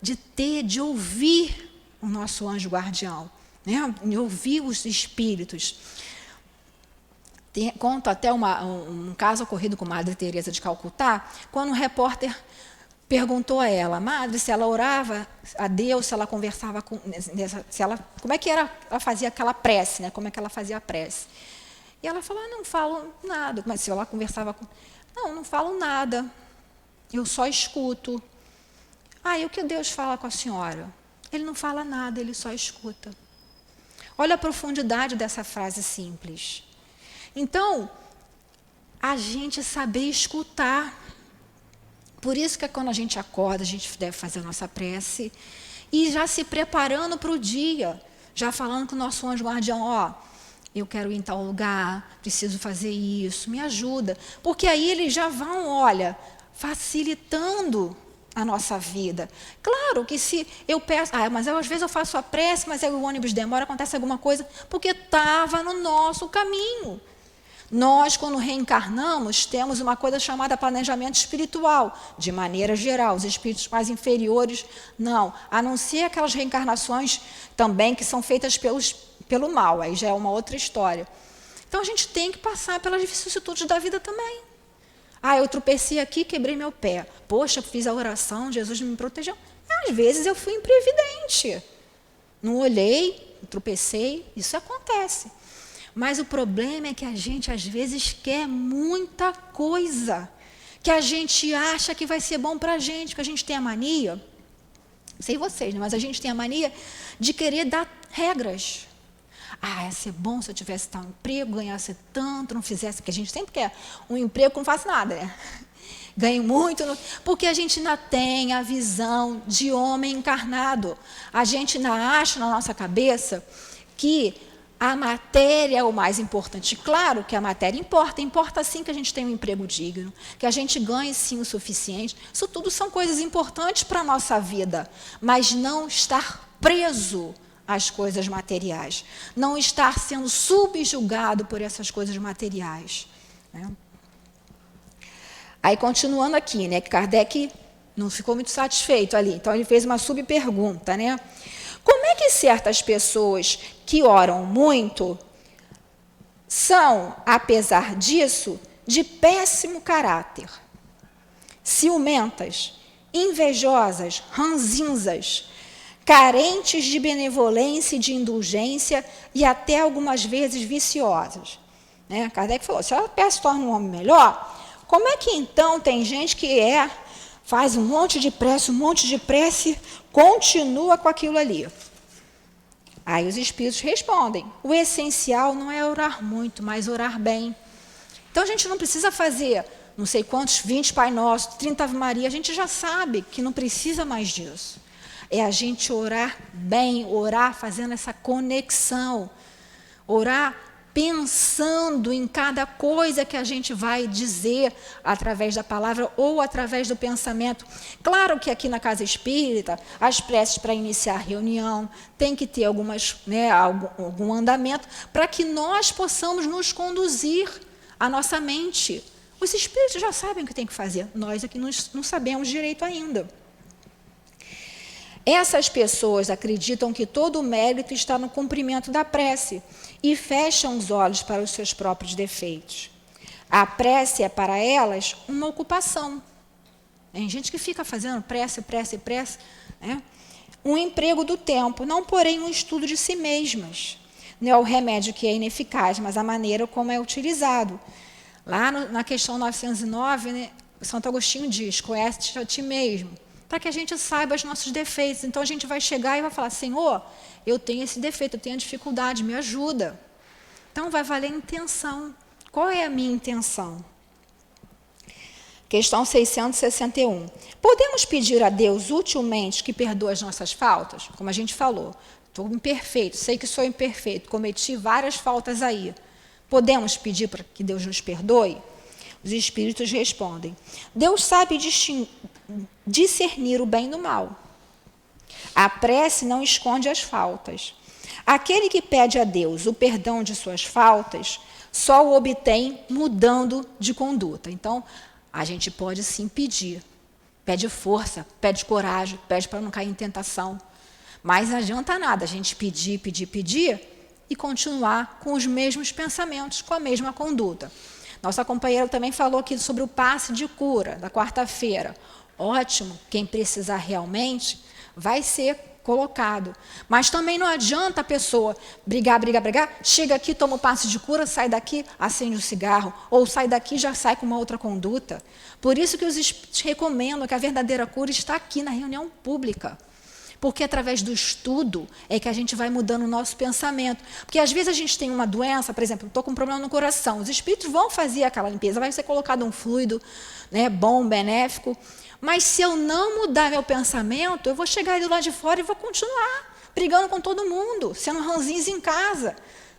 de ouvir o nosso anjo guardião, né? De ouvir os espíritos. Conto até um caso ocorrido com Madre Teresa de Calcutá, quando um repórter perguntou a ela, Madre, se ela orava a Deus, se ela conversava com... como é que ela fazia aquela prece, né? Como é que ela fazia a prece? E ela falou, não falo nada. Mas se ela conversava com... Não falo nada. Eu só escuto. E o que Deus fala com a senhora? Ele não fala nada, ele só escuta. Olha a profundidade dessa frase simples. Então, a gente saber escutar. Por isso que quando a gente acorda, a gente deve fazer a nossa prece e já se preparando para o dia, já falando com o nosso anjo guardião, eu quero ir em tal lugar, preciso fazer isso, me ajuda. Porque aí eles já vão, facilitando a nossa vida. Claro que se eu peço, mas às vezes eu faço a prece, mas aí o ônibus demora, acontece alguma coisa, porque estava no nosso caminho. Nós, quando reencarnamos, temos uma coisa chamada planejamento espiritual, de maneira geral. Os espíritos mais inferiores, não. A não ser aquelas reencarnações também que são feitas pelo mal, aí já é uma outra história. Então, a gente tem que passar pelas vicissitudes da vida também. Eu tropecei aqui, quebrei meu pé. Poxa, fiz a oração, Jesus me protegeu. Às vezes eu fui imprevidente. Não olhei, tropecei, isso acontece. Mas o problema é que a gente, às vezes, quer muita coisa, que a gente acha que vai ser bom para a gente, porque a gente tem a mania, não sei vocês, né? Mas a gente tem a mania de querer dar regras. Ia ser bom se eu tivesse tal emprego, ganhasse tanto, não fizesse, porque a gente sempre quer um emprego que não faça nada, né? Ganho muito, porque a gente ainda tem a visão de homem encarnado. A gente ainda acha na nossa cabeça que a matéria é o mais importante. Claro que a matéria importa sim que a gente tenha um emprego digno, que a gente ganhe sim o suficiente. Isso tudo são coisas importantes para a nossa vida, mas não estar preso às coisas materiais, não estar sendo subjugado por essas coisas materiais, né? Aí, continuando aqui, né, que Kardec não ficou muito satisfeito ali, então ele fez uma subpergunta, né? Como é que certas pessoas que oram muito são, apesar disso, de péssimo caráter, ciumentas, invejosas, ranzinzas, carentes de benevolência e de indulgência e até algumas vezes viciosas, né? Kardec falou, se ela se torna um homem melhor, como é que então tem gente que faz um monte de prece, continua com aquilo ali? Aí os espíritos respondem, o essencial não é orar muito, mas orar bem. Então a gente não precisa fazer não sei quantos, 20 Pai Nosso, 30 Ave Maria, a gente já sabe que não precisa mais disso. É a gente orar bem, orar fazendo essa conexão, orar pensando em cada coisa que a gente vai dizer através da palavra ou através do pensamento. Claro que aqui na Casa Espírita, as preces para iniciar a reunião, tem que ter algum andamento para que nós possamos nos conduzir a nossa mente. Os espíritos já sabem o que tem que fazer, nós aqui não sabemos direito ainda. Essas pessoas acreditam que todo o mérito está no cumprimento da prece e fecham os olhos para os seus próprios defeitos. A prece é para elas uma ocupação. Tem gente que fica fazendo prece, né? Um emprego do tempo, não porém um estudo de si mesmas. Não é o remédio que é ineficaz, mas a maneira como é utilizado. Lá na questão 909, né, Santo Agostinho diz, conhece-te a ti mesmo, para que a gente saiba os nossos defeitos. Então, a gente vai chegar e vai falar, Senhor, eu tenho esse defeito, eu tenho dificuldade, me ajuda. Então, vai valer a intenção. Qual é a minha intenção? Questão 661. Podemos pedir a Deus utilmente que perdoe as nossas faltas? Como a gente falou, estou imperfeito, sei que sou imperfeito, cometi várias faltas aí. Podemos pedir para que Deus nos perdoe? Os espíritos respondem, Deus sabe discernir o bem do mal. A prece não esconde as faltas. Aquele que pede a Deus o perdão de suas faltas, só o obtém mudando de conduta. Então, a gente pode sim pedir. Pede força, pede coragem, pede para não cair em tentação. Mas não adianta nada a gente pedir e continuar com os mesmos pensamentos, com a mesma conduta. Nossa companheira também falou aqui sobre o passe de cura da quarta-feira. Ótimo, quem precisar realmente vai ser colocado. Mas também não adianta a pessoa brigar, chega aqui, toma o passe de cura, sai daqui, acende um cigarro, ou sai daqui e já sai com uma outra conduta. Por isso que os espíritos recomendam que a verdadeira cura está aqui na reunião pública. Porque através do estudo é que a gente vai mudando o nosso pensamento. Porque às vezes a gente tem uma doença, por exemplo, estou com um problema no coração, os espíritos vão fazer aquela limpeza, vai ser colocado um fluido, né, bom, benéfico, mas se eu não mudar meu pensamento, eu vou chegar do lado de fora e vou continuar brigando com todo mundo, sendo ranzinhos em casa.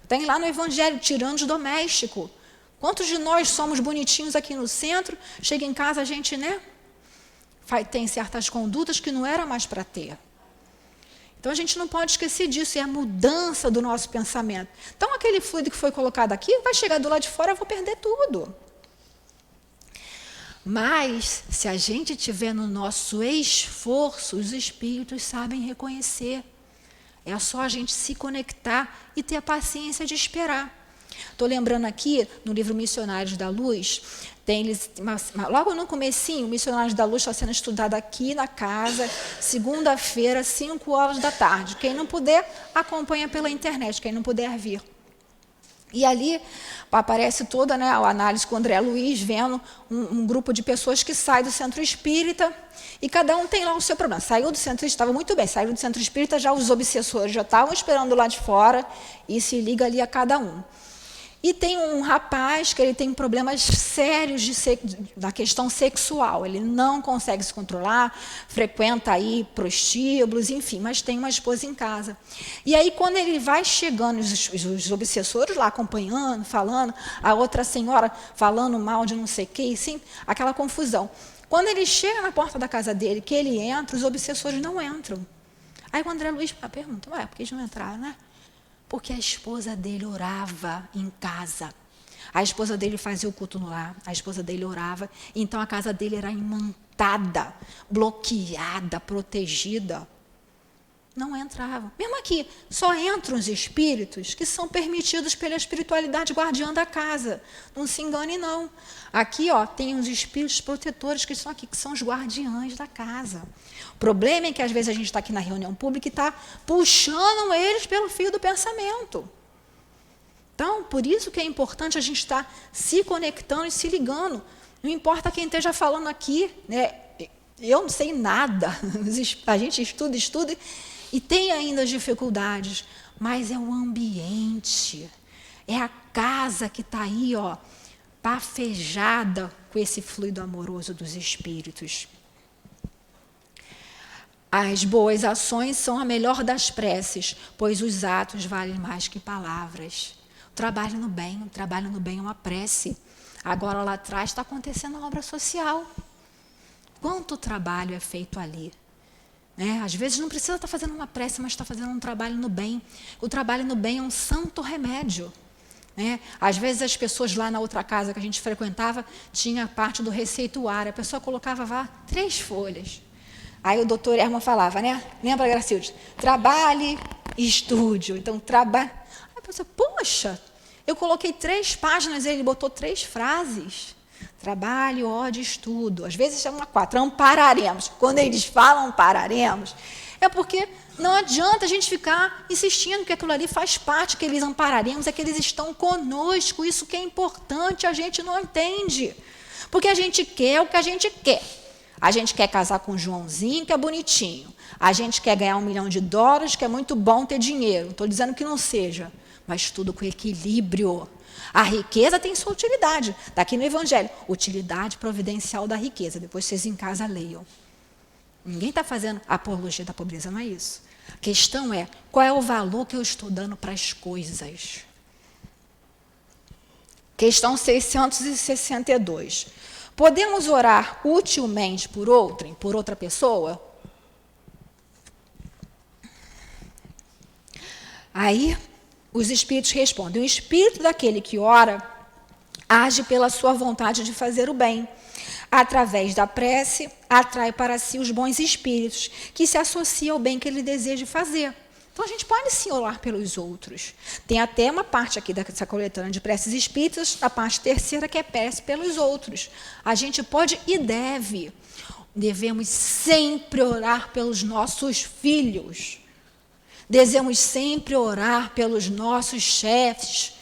Tem lá no Evangelho, tirando o doméstico. Quantos de nós somos bonitinhos aqui no centro, chega em casa a gente, né, tem certas condutas que não era mais para ter. Então, a gente não pode esquecer disso, é a mudança do nosso pensamento. Então, aquele fluido que foi colocado aqui, vai chegar do lado de fora, eu vou perder tudo. Mas, se a gente tiver no nosso esforço, os espíritos sabem reconhecer. É só a gente se conectar e ter a paciência de esperar. Estou lembrando aqui, no livro Missionários da Luz, logo no comecinho, o Missionários da Luz está sendo estudado aqui na casa, segunda-feira, 5 horas da tarde. Quem não puder, acompanha pela internet, quem não puder vir. E ali aparece toda, né, a análise com o André Luiz, vendo um grupo de pessoas que sai do centro espírita e cada um tem lá o seu problema. Saiu do centro espírita, estava muito bem, saiu do centro espírita, já os obsessores já estavam esperando lá de fora e se liga ali a cada um. E tem um rapaz que ele tem problemas sérios da questão sexual. Ele não consegue se controlar, frequenta aí prostíbulos, enfim, mas tem uma esposa em casa. E aí, quando ele vai chegando, os obsessores lá acompanhando, falando, a outra senhora falando mal de não sei o quê, assim, aquela confusão. Quando ele chega na porta da casa dele, que ele entra, os obsessores não entram. Aí o André Luiz pergunta, por que eles não entraram, né? Porque a esposa dele orava em casa. A esposa dele fazia o culto no lar, a esposa dele orava, então a casa dele era imantada, bloqueada, protegida. Não entravam. Mesmo aqui, só entram os espíritos que são permitidos pela espiritualidade guardiã da casa. Não se engane, não. Aqui, tem os espíritos protetores que estão aqui, que são os guardiães da casa. O problema é que, às vezes, a gente está aqui na reunião pública e está puxando eles pelo fio do pensamento. Então, por isso que é importante a gente estar se conectando e se ligando. Não importa quem esteja falando aqui, né? Eu não sei nada. A gente estuda, e tem ainda as dificuldades, mas é o ambiente, é a casa que está aí, bafejada com esse fluido amoroso dos espíritos. As boas ações são a melhor das preces, pois os atos valem mais que palavras. O trabalho no bem é uma prece. Agora, lá atrás, está acontecendo a obra social. Quanto trabalho é feito ali? Às vezes não precisa estar fazendo uma prece, mas está fazendo um trabalho no bem. O trabalho no bem é um santo remédio. Às vezes as pessoas lá na outra casa que a gente frequentava, tinha a parte do receituário, a pessoa colocava lá 3 folhas. Aí o doutor Herman falava, lembra, Gracilde? Trabalhe e estude. Então, trabalhe. Aí a pessoa, poxa, eu coloquei 3 páginas, ele botou 3 frases. Trabalho, ódio, estudo. Às vezes chamam 4, ampararemos. Quando eles falam ampararemos, é porque não adianta a gente ficar insistindo que aquilo ali faz parte, que eles ampararemos, é que eles estão conosco. Isso que é importante, a gente não entende. Porque a gente quer o que a gente quer. A gente quer casar com o Joãozinho, que é bonitinho. A gente quer ganhar $1 milhão, que é muito bom ter dinheiro. Não estou dizendo que não seja, mas tudo com equilíbrio. A riqueza tem sua utilidade. Está aqui no Evangelho. Utilidade providencial da riqueza. Depois vocês em casa leiam. Ninguém está fazendo apologia da pobreza, não é isso. A questão é, qual é o valor que eu estou dando para as coisas? Questão 662. Podemos orar utilmente por outra pessoa? Aí, os espíritos respondem, o espírito daquele que ora age pela sua vontade de fazer o bem. Através da prece, atrai para si os bons espíritos, que se associam ao bem que ele deseja fazer. Então, a gente pode sim orar pelos outros. Tem até uma parte aqui dessa coletânea de preces espíritas, a parte 3ª, que é prece pelos outros. A gente pode e deve. Devemos sempre orar pelos nossos filhos. Devemos sempre orar pelos nossos chefes.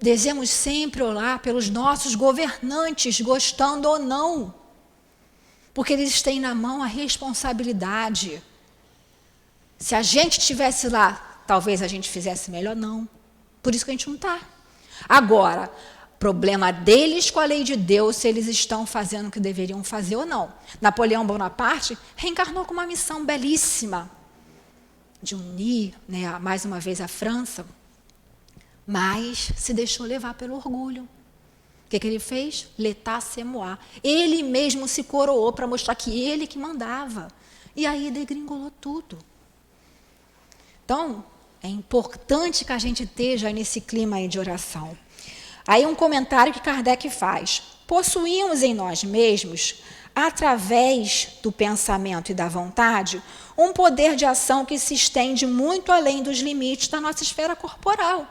Devemos sempre orar pelos nossos governantes, gostando ou não. Porque eles têm na mão a responsabilidade. Se a gente estivesse lá, talvez a gente fizesse melhor, não. Por isso que a gente não está. Agora, problema deles com a lei de Deus, se eles estão fazendo o que deveriam fazer ou não. Napoleão Bonaparte reencarnou com uma missão belíssima de unir, mais uma vez, a França, mas se deixou levar pelo orgulho. O que ele fez? L'état c'est moi. Ele mesmo se coroou para mostrar que ele que mandava. E aí degringolou tudo. Então, é importante que a gente esteja nesse clima aí de oração. Aí um comentário que Kardec faz. Possuímos em nós mesmos, através do pensamento e da vontade, um poder de ação que se estende muito além dos limites da nossa esfera corporal.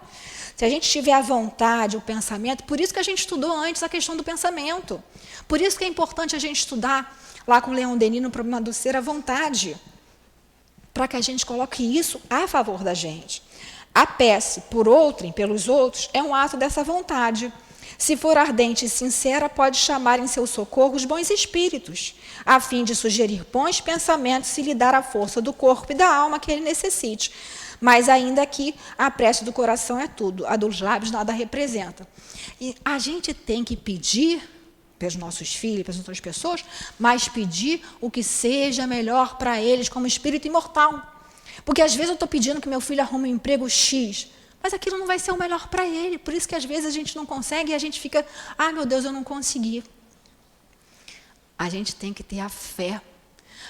Se a gente tiver a vontade, o pensamento, por isso que a gente estudou antes a questão do pensamento. Por isso que é importante a gente estudar lá com Leon Denis no problema do ser a vontade, para que a gente coloque isso a favor da gente. A prece por outrem, pelos outros, é um ato dessa vontade. Se for ardente e sincera, pode chamar em seu socorro os bons espíritos, a fim de sugerir bons pensamentos e lhe dar a força do corpo e da alma que ele necessite. Mas ainda aqui, a prece do coração é tudo, a dos lábios nada representa. E a gente tem que pedir para os nossos filhos, para as outras pessoas, mas pedir o que seja melhor para eles como espírito imortal. Porque às vezes eu estou pedindo que meu filho arrume um emprego X, mas aquilo não vai ser o melhor para ele. Por isso que às vezes a gente não consegue e a gente fica, meu Deus, eu não consegui. A gente tem que ter a fé.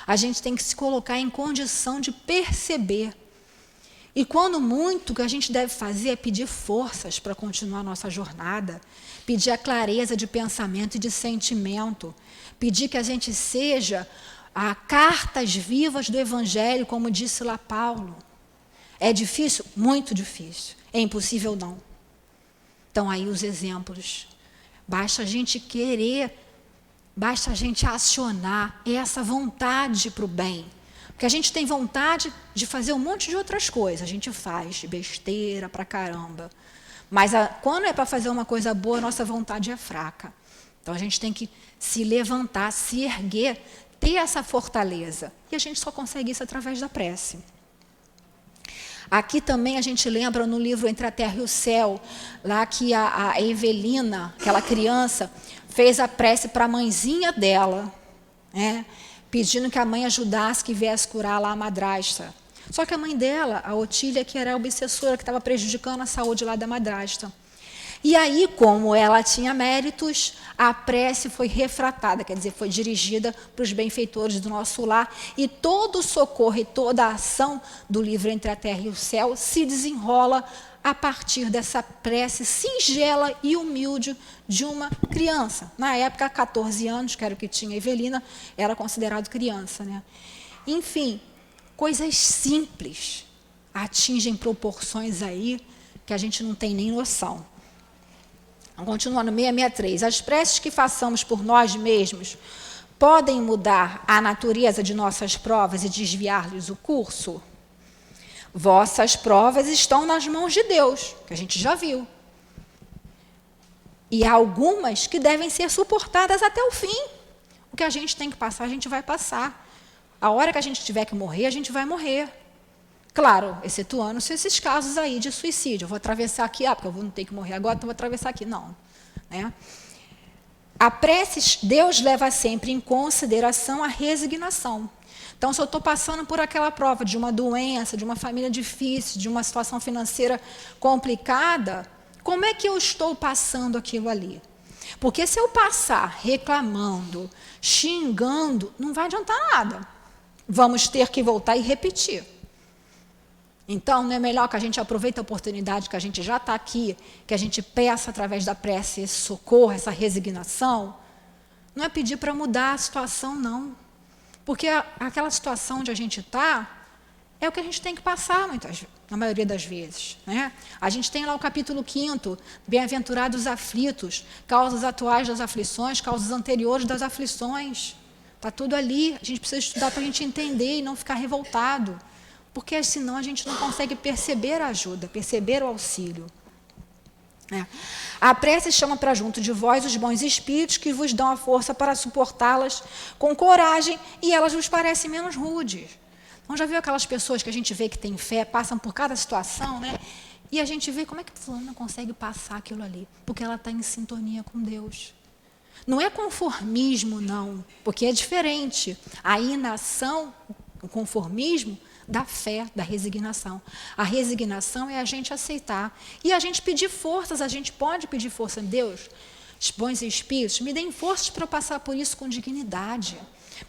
A gente tem que se colocar em condição de perceber. E quando muito, o que a gente deve fazer é pedir forças para continuar a nossa jornada, pedir a clareza de pensamento e de sentimento, pedir que a gente seja cartas vivas do Evangelho, como disse lá Paulo. É difícil? Muito difícil. É impossível? Não. Então, aí os exemplos. Basta a gente querer, basta a gente acionar essa vontade para o bem. Porque a gente tem vontade de fazer um monte de outras coisas. A gente faz besteira pra caramba. Mas quando é para fazer uma coisa boa, a nossa vontade é fraca. Então, a gente tem que se levantar, se erguer, ter essa fortaleza. E a gente só consegue isso através da prece. Aqui também a gente lembra no livro Entre a Terra e o Céu, lá que a Evelina, aquela criança, fez a prece para a mãezinha dela, né, pedindo que a mãe ajudasse, que viesse curar lá a madrasta. Só que a mãe dela, a Otília, que era a obsessora, que estava prejudicando a saúde lá da madrasta. E aí, como ela tinha méritos, a prece foi refratada, quer dizer, foi dirigida para os benfeitores do nosso lar, e todo o socorro e toda a ação do livro Entre a Terra e o Céu se desenrola a partir dessa prece singela e humilde de uma criança. Na época, 14 anos, que era o que tinha a Evelina, era considerado criança, né? Enfim, coisas simples atingem proporções aí que a gente não tem nem noção. Continuando, 663. As preces que façamos por nós mesmos podem mudar a natureza de nossas provas e desviar-lhes o curso? Vossas provas estão nas mãos de Deus, que a gente já viu. E há algumas que devem ser suportadas até o fim. O que a gente tem que passar, a gente vai passar. A hora que a gente tiver que morrer, a gente vai morrer. Claro, excetuando-se esses casos aí de suicídio. Eu vou atravessar aqui, porque eu não tenho que morrer agora, então eu vou atravessar aqui. Não. Né? A prece, Deus leva sempre em consideração a resignação. Então, se eu estou passando por aquela prova de uma doença, de uma família difícil, de uma situação financeira complicada, como é que eu estou passando aquilo ali? Porque se eu passar reclamando, xingando, não vai adiantar nada. Vamos ter que voltar e repetir. Então, não é melhor que a gente aproveite a oportunidade que a gente já está aqui, que a gente peça através da prece esse socorro, essa resignação? Não é pedir para mudar a situação, não. Porque aquela situação onde a gente está é o que a gente tem que passar, na maioria das vezes. Né? A gente tem lá o capítulo 5º, Bem-aventurados aflitos, causas atuais das aflições, causas anteriores das aflições. Está tudo ali, a gente precisa estudar para a gente entender e não ficar revoltado. Porque senão a gente não consegue perceber a ajuda, perceber o auxílio. A prece chama para junto de vós os bons espíritos que vos dão a força para suportá-las com coragem e elas vos parecem menos rudes. Então, já viu aquelas pessoas que a gente vê que têm fé, passam por cada situação, né? E a gente vê como é que fulano consegue passar aquilo ali, porque ela está em sintonia com Deus. Não é conformismo, não, porque é diferente. A inação, o conformismo, da fé, da resignação. A resignação é a gente aceitar. E a gente pedir forças, a gente pode pedir força. Deus, os bons espíritos, me deem forças para eu passar por isso com dignidade.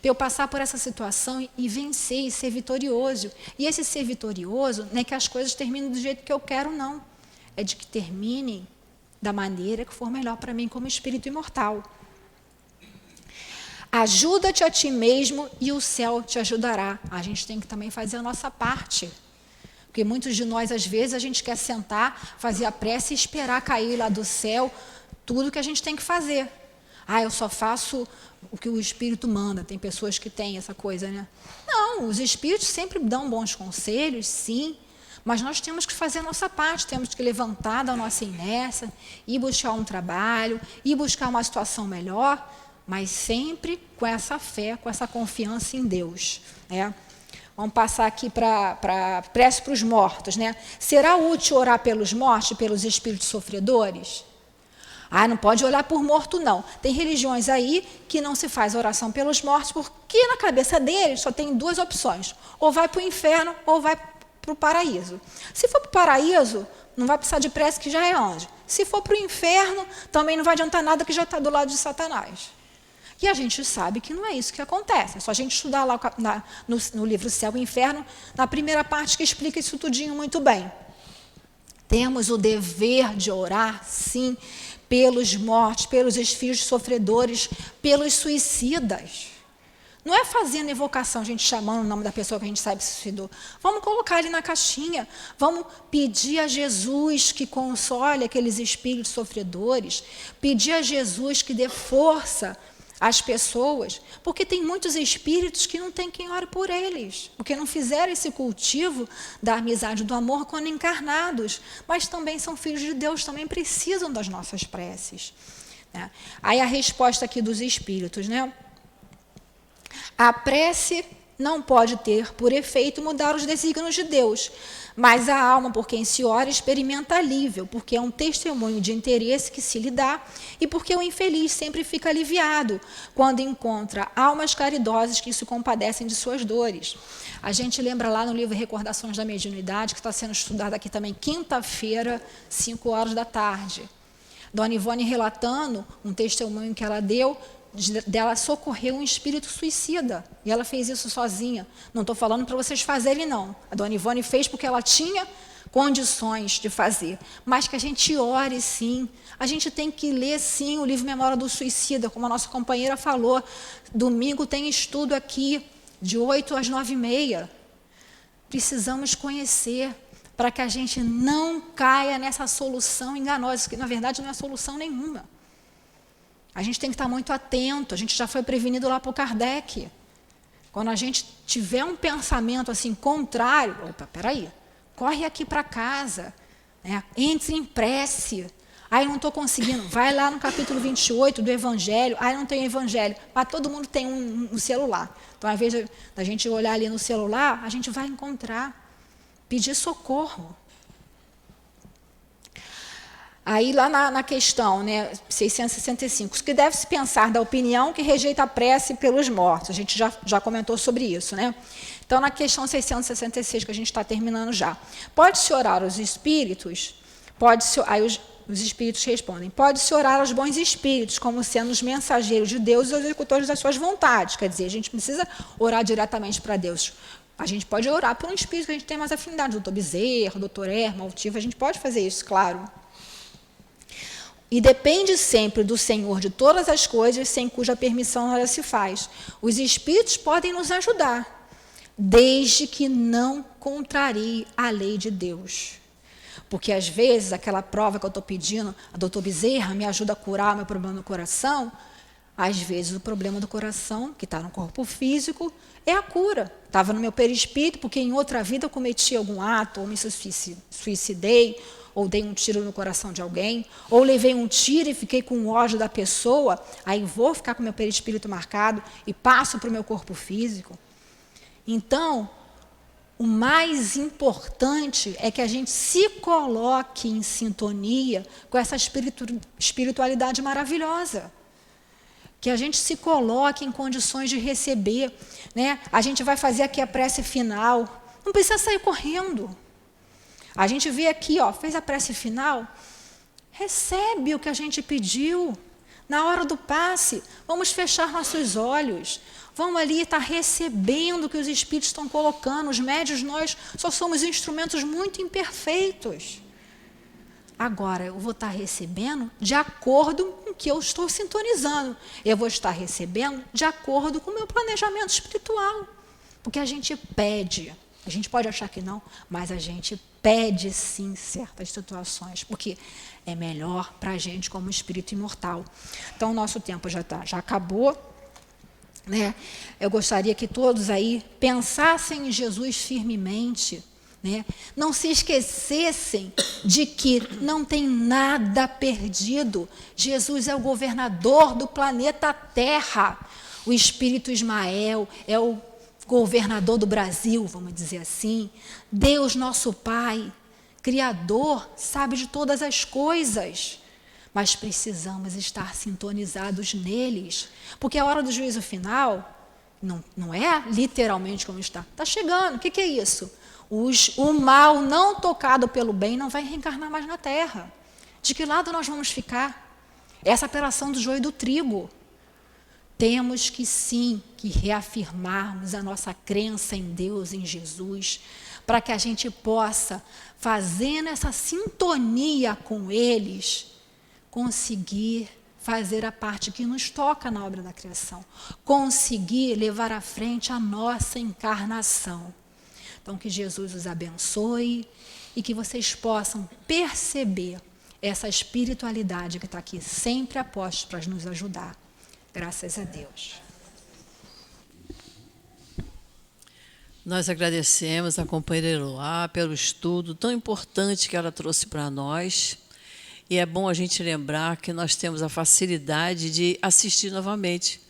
Para eu passar por essa situação e vencer e ser vitorioso. E esse ser vitorioso não é que as coisas terminem do jeito que eu quero, não. É de que terminem da maneira que for melhor para mim como espírito imortal. Ajuda-te a ti mesmo e o céu te ajudará. A gente tem que também fazer a nossa parte. Porque muitos de nós, às vezes, a gente quer sentar, fazer a prece e esperar cair lá do céu tudo que a gente tem que fazer. Eu só faço o que o Espírito manda. Tem pessoas que têm essa coisa, né? Não, os Espíritos sempre dão bons conselhos, sim, Mas nós temos que fazer a nossa parte, temos que levantar da nossa inércia, ir buscar um trabalho, ir buscar uma situação melhor, mas sempre com essa fé, com essa confiança em Deus, né? Vamos passar aqui para prece para os mortos, né? Será útil orar pelos mortos, pelos espíritos sofredores? Não pode orar por morto, não. Tem religiões aí que não se faz oração pelos mortos, porque na cabeça deles só tem duas opções. Ou vai para o inferno, ou vai para o paraíso. Se for para o paraíso, não vai precisar de prece, que já é anjo. Se for para o inferno, também não vai adiantar nada, que já está do lado de Satanás. E a gente sabe que não é isso que acontece. É só a gente estudar lá no livro Céu e Inferno, na primeira parte, que explica isso tudinho muito bem. Temos o dever de orar, sim, pelos mortos, pelos espíritos sofredores, pelos suicidas. Não é fazendo evocação, a gente chamando o nome da pessoa que a gente sabe que se suicidou. Vamos colocar ele na caixinha. Vamos pedir a Jesus que console aqueles espíritos sofredores. Pedir a Jesus que dê força às pessoas, porque tem muitos espíritos que não tem quem ore por eles, porque não fizeram esse cultivo da amizade, do amor quando encarnados, mas também são filhos de Deus, também precisam das nossas preces, né? Aí a resposta aqui dos espíritos, né? A prece não pode ter por efeito mudar os desígnios de Deus, mas a alma por quem se ora experimenta alívio, porque é um testemunho de interesse que se lhe dá e porque o infeliz sempre fica aliviado quando encontra almas caridosas que se compadecem de suas dores. A gente lembra lá no livro Recordações da Mediunidade, que está sendo estudado aqui também quinta-feira, 5 horas da tarde. Dona Ivone relatando um testemunho que ela deu, dela socorrer um espírito suicida, e ela fez isso sozinha. Não estou falando para vocês fazerem, não. A Dona Ivone fez porque ela tinha condições de fazer, mas que a gente ore, sim. A gente tem que ler, sim, o livro Memória do Suicida, como a nossa companheira falou. Domingo tem estudo aqui, de 8 às 9h30. Precisamos conhecer, para que a gente não caia nessa solução enganosa, que na verdade não é solução nenhuma. A gente tem que estar muito atento, a gente já foi prevenido lá por Kardec. Quando a gente tiver um pensamento assim contrário, opa, peraí, corre aqui para casa, né? Entre em prece. Não estou conseguindo, vai lá no capítulo 28 do Evangelho, não tem Evangelho, mas todo mundo tem um celular. Então, ao invés da gente olhar ali no celular, a gente vai encontrar, pedir socorro. Aí, lá na questão, né, 665, o que deve-se pensar da opinião que rejeita a prece pelos mortos? A gente já comentou sobre isso, né? Então, na questão 666, que a gente está terminando já. Pode-se orar aos espíritos? Aí os espíritos respondem, pode-se orar aos bons espíritos, como sendo os mensageiros de Deus e os executores das suas vontades. Quer dizer, a gente não precisa orar diretamente para Deus. A gente pode orar por um espírito que a gente tem mais afinidade, doutor Bezerra, doutor Erma, Altivo, a gente pode fazer isso, claro. E depende sempre do Senhor de todas as coisas, sem cuja permissão nada se faz. Os espíritos podem nos ajudar, desde que não contrarie a lei de Deus. Porque, às vezes, aquela prova que eu estou pedindo, a doutor Bezerra me ajuda a curar o meu problema no coração, às vezes o problema do coração, que está no corpo físico, é a cura. Estava no meu perispírito, porque em outra vida eu cometi algum ato, ou me suicidei, ou dei um tiro no coração de alguém, ou levei um tiro e fiquei com ódio da pessoa, aí vou ficar com o meu perispírito marcado e passo para o meu corpo físico. Então, o mais importante é que a gente se coloque em sintonia com essa espiritualidade maravilhosa. Que a gente se coloque em condições de receber, né? A gente vai fazer aqui a prece final, não precisa sair correndo. A gente vê aqui, fez a prece final, recebe o que a gente pediu. Na hora do passe, vamos fechar nossos olhos, vamos ali estar recebendo o que os espíritos estão colocando. Os médiuns, nós só somos instrumentos muito imperfeitos. Agora, eu vou estar recebendo de acordo com o que eu estou sintonizando. Eu vou estar recebendo de acordo com o meu planejamento espiritual. Porque a gente pede, a gente pode achar que não, mas a gente pede sim certas situações, porque é melhor para a gente como espírito imortal. Então, o nosso tempo já acabou, né? Eu gostaria que todos aí pensassem em Jesus firmemente, né? Não se esquecessem de que não tem nada perdido. Jesus é o governador do planeta Terra. O Espírito Ismael é o governador do Brasil, vamos dizer assim. Deus, nosso Pai, Criador, sabe de todas as coisas. Mas precisamos estar sintonizados neles. Porque a hora do juízo final não é literalmente como está. Está chegando. O que é isso? O mal não tocado pelo bem não vai reencarnar mais na Terra. De que lado nós vamos ficar? Essa operação do joio e do trigo. Temos que sim, que reafirmarmos a nossa crença em Deus, em Jesus, para que a gente possa, fazendo essa sintonia com eles, conseguir fazer a parte que nos toca na obra da criação, conseguir levar à frente a nossa encarnação. Então, que Jesus os abençoe e que vocês possam perceber essa espiritualidade que está aqui sempre a posto para nos ajudar. Graças a Deus.
Nós agradecemos a companheira Eloá pelo estudo tão importante que ela trouxe para nós. E é bom a gente lembrar que nós temos a facilidade de assistir novamente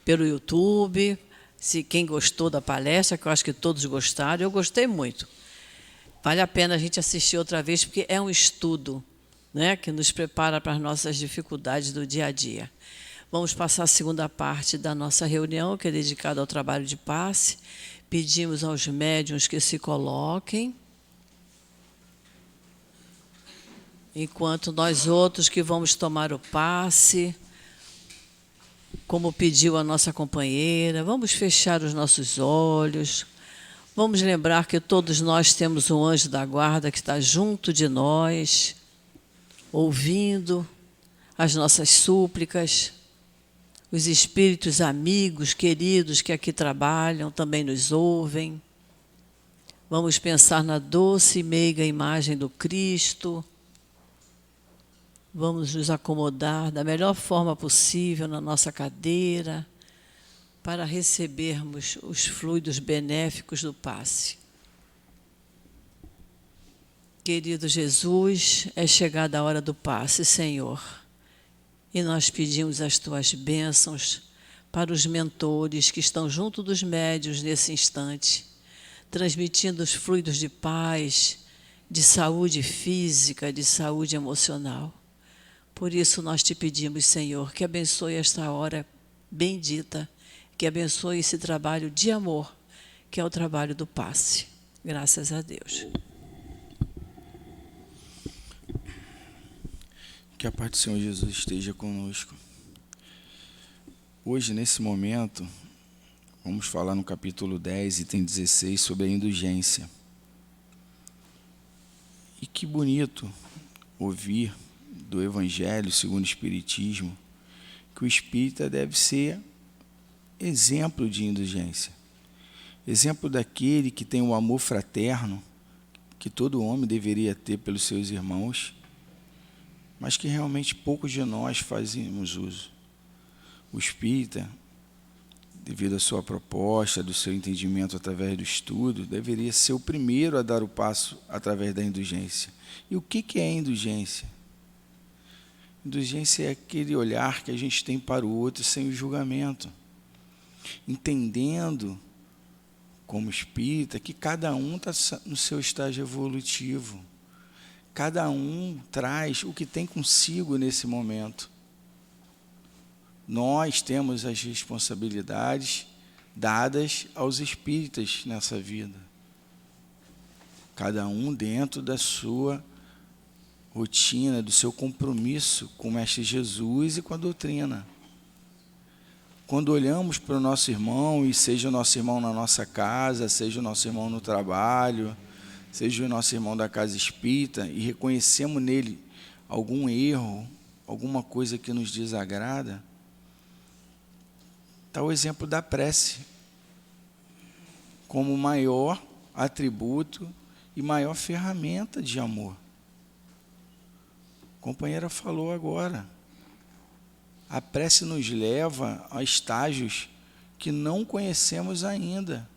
pelo YouTube. Se quem gostou da palestra, que eu acho que todos gostaram, eu gostei muito. Vale a pena a gente assistir outra vez, porque é um estudo, né, que nos prepara para as nossas dificuldades do dia a dia. Vamos passar a segunda parte da nossa reunião, que é dedicada ao trabalho de passe. Pedimos aos médiuns que se coloquem, enquanto nós outros que vamos tomar o passe, como pediu a nossa companheira, vamos fechar os nossos olhos, vamos lembrar que todos nós temos um anjo da guarda que está junto de nós, ouvindo as nossas súplicas. Os espíritos amigos, queridos que aqui trabalham também nos ouvem. Vamos pensar na doce e meiga imagem do Cristo. Vamos nos acomodar da melhor forma possível na nossa cadeira para recebermos os fluidos benéficos do passe. Querido Jesus, é chegada a hora do passe, Senhor. E nós pedimos as tuas bênçãos para os mentores que estão junto dos médiuns nesse instante, transmitindo os fluidos de paz, de saúde física, de saúde emocional. Por isso nós te pedimos, Senhor, que abençoe esta hora bendita, que abençoe esse trabalho de amor, que é o trabalho do passe. Graças a Deus.
Que a paz do Senhor Jesus esteja conosco. Hoje, nesse momento, vamos falar no capítulo 10, item 16, sobre a indulgência. E que bonito ouvir do Evangelho segundo o Espiritismo que o espírita deve ser exemplo de indulgência. Exemplo daquele que tem o amor fraterno que todo homem deveria ter pelos seus irmãos, mas que realmente poucos de nós fazemos uso. O espírita, devido à sua proposta, do seu entendimento através do estudo, deveria ser o primeiro a dar o passo através da indulgência. E o que é indulgência? Indulgência é aquele olhar que a gente tem para o outro sem o julgamento, entendendo, como espírita, que cada um está no seu estágio evolutivo. Cada um traz o que tem consigo nesse momento. Nós temos as responsabilidades dadas aos espíritas nessa vida. Cada um dentro da sua rotina, do seu compromisso com o Mestre Jesus e com a doutrina. Quando olhamos para o nosso irmão, e seja o nosso irmão na nossa casa, seja o nosso irmão no trabalho, seja o nosso irmão da casa espírita, e reconhecemos nele algum erro, alguma coisa que nos desagrada, está o exemplo da prece, como maior atributo e maior ferramenta de amor. A companheira falou agora, a prece nos leva a estágios que não conhecemos ainda.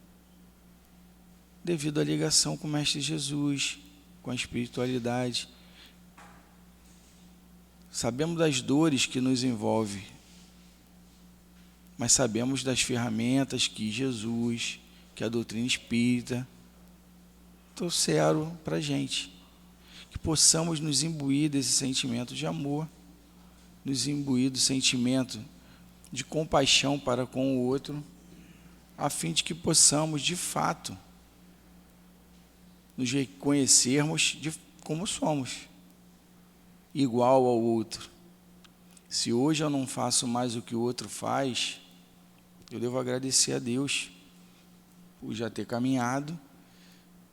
devido à ligação com o Mestre Jesus, com a espiritualidade. Sabemos das dores que nos envolvem, mas sabemos das ferramentas que Jesus, que a doutrina espírita trouxeram para a gente. Que possamos nos imbuir desse sentimento de amor, nos imbuir do sentimento de compaixão para com o outro, a fim de que possamos, de fato, nos reconhecermos como somos, igual ao outro. Se hoje eu não faço mais o que o outro faz, eu devo agradecer a Deus por já ter caminhado,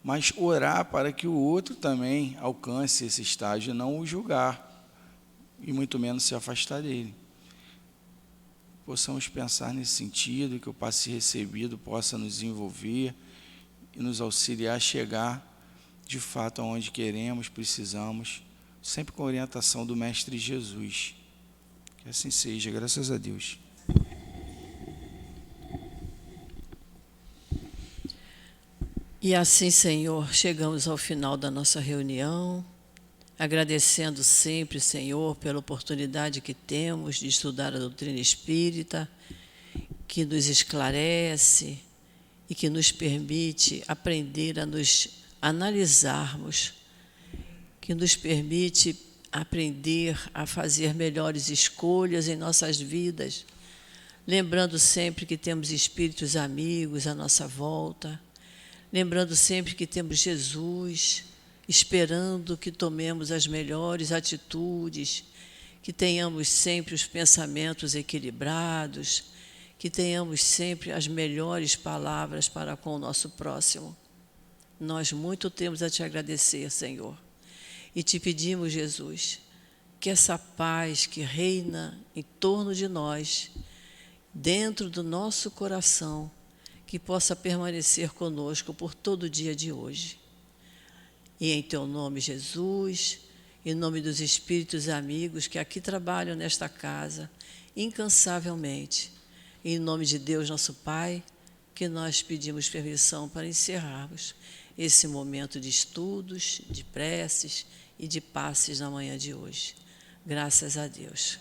mas orar para que o outro também alcance esse estágio e não o julgar, e muito menos se afastar dele. Possamos pensar nesse sentido, que o passe recebido possa nos envolver e nos auxiliar a chegar de fato aonde queremos, precisamos, sempre com a orientação do Mestre Jesus. Que assim seja, graças a Deus.
E assim, Senhor, chegamos ao final da nossa reunião, agradecendo sempre, Senhor, pela oportunidade que temos de estudar a doutrina espírita, que nos esclarece e que nos permite aprender a nos analisarmos, que nos permite aprender a fazer melhores escolhas em nossas vidas, lembrando sempre que temos espíritos amigos à nossa volta, lembrando sempre que temos Jesus, esperando que tomemos as melhores atitudes, que tenhamos sempre os pensamentos equilibrados, que tenhamos sempre as melhores palavras para com o nosso próximo. Nós muito temos a te agradecer, Senhor, e te pedimos, Jesus, que essa paz que reina em torno de nós, dentro do nosso coração, que possa permanecer conosco por todo o dia de hoje. E em teu nome, Jesus, em nome dos espíritos amigos que aqui trabalham nesta casa, incansavelmente, em nome de Deus, nosso Pai, que nós pedimos permissão para encerrarmos esse momento de estudos, de preces e de passes na manhã de hoje. Graças a Deus.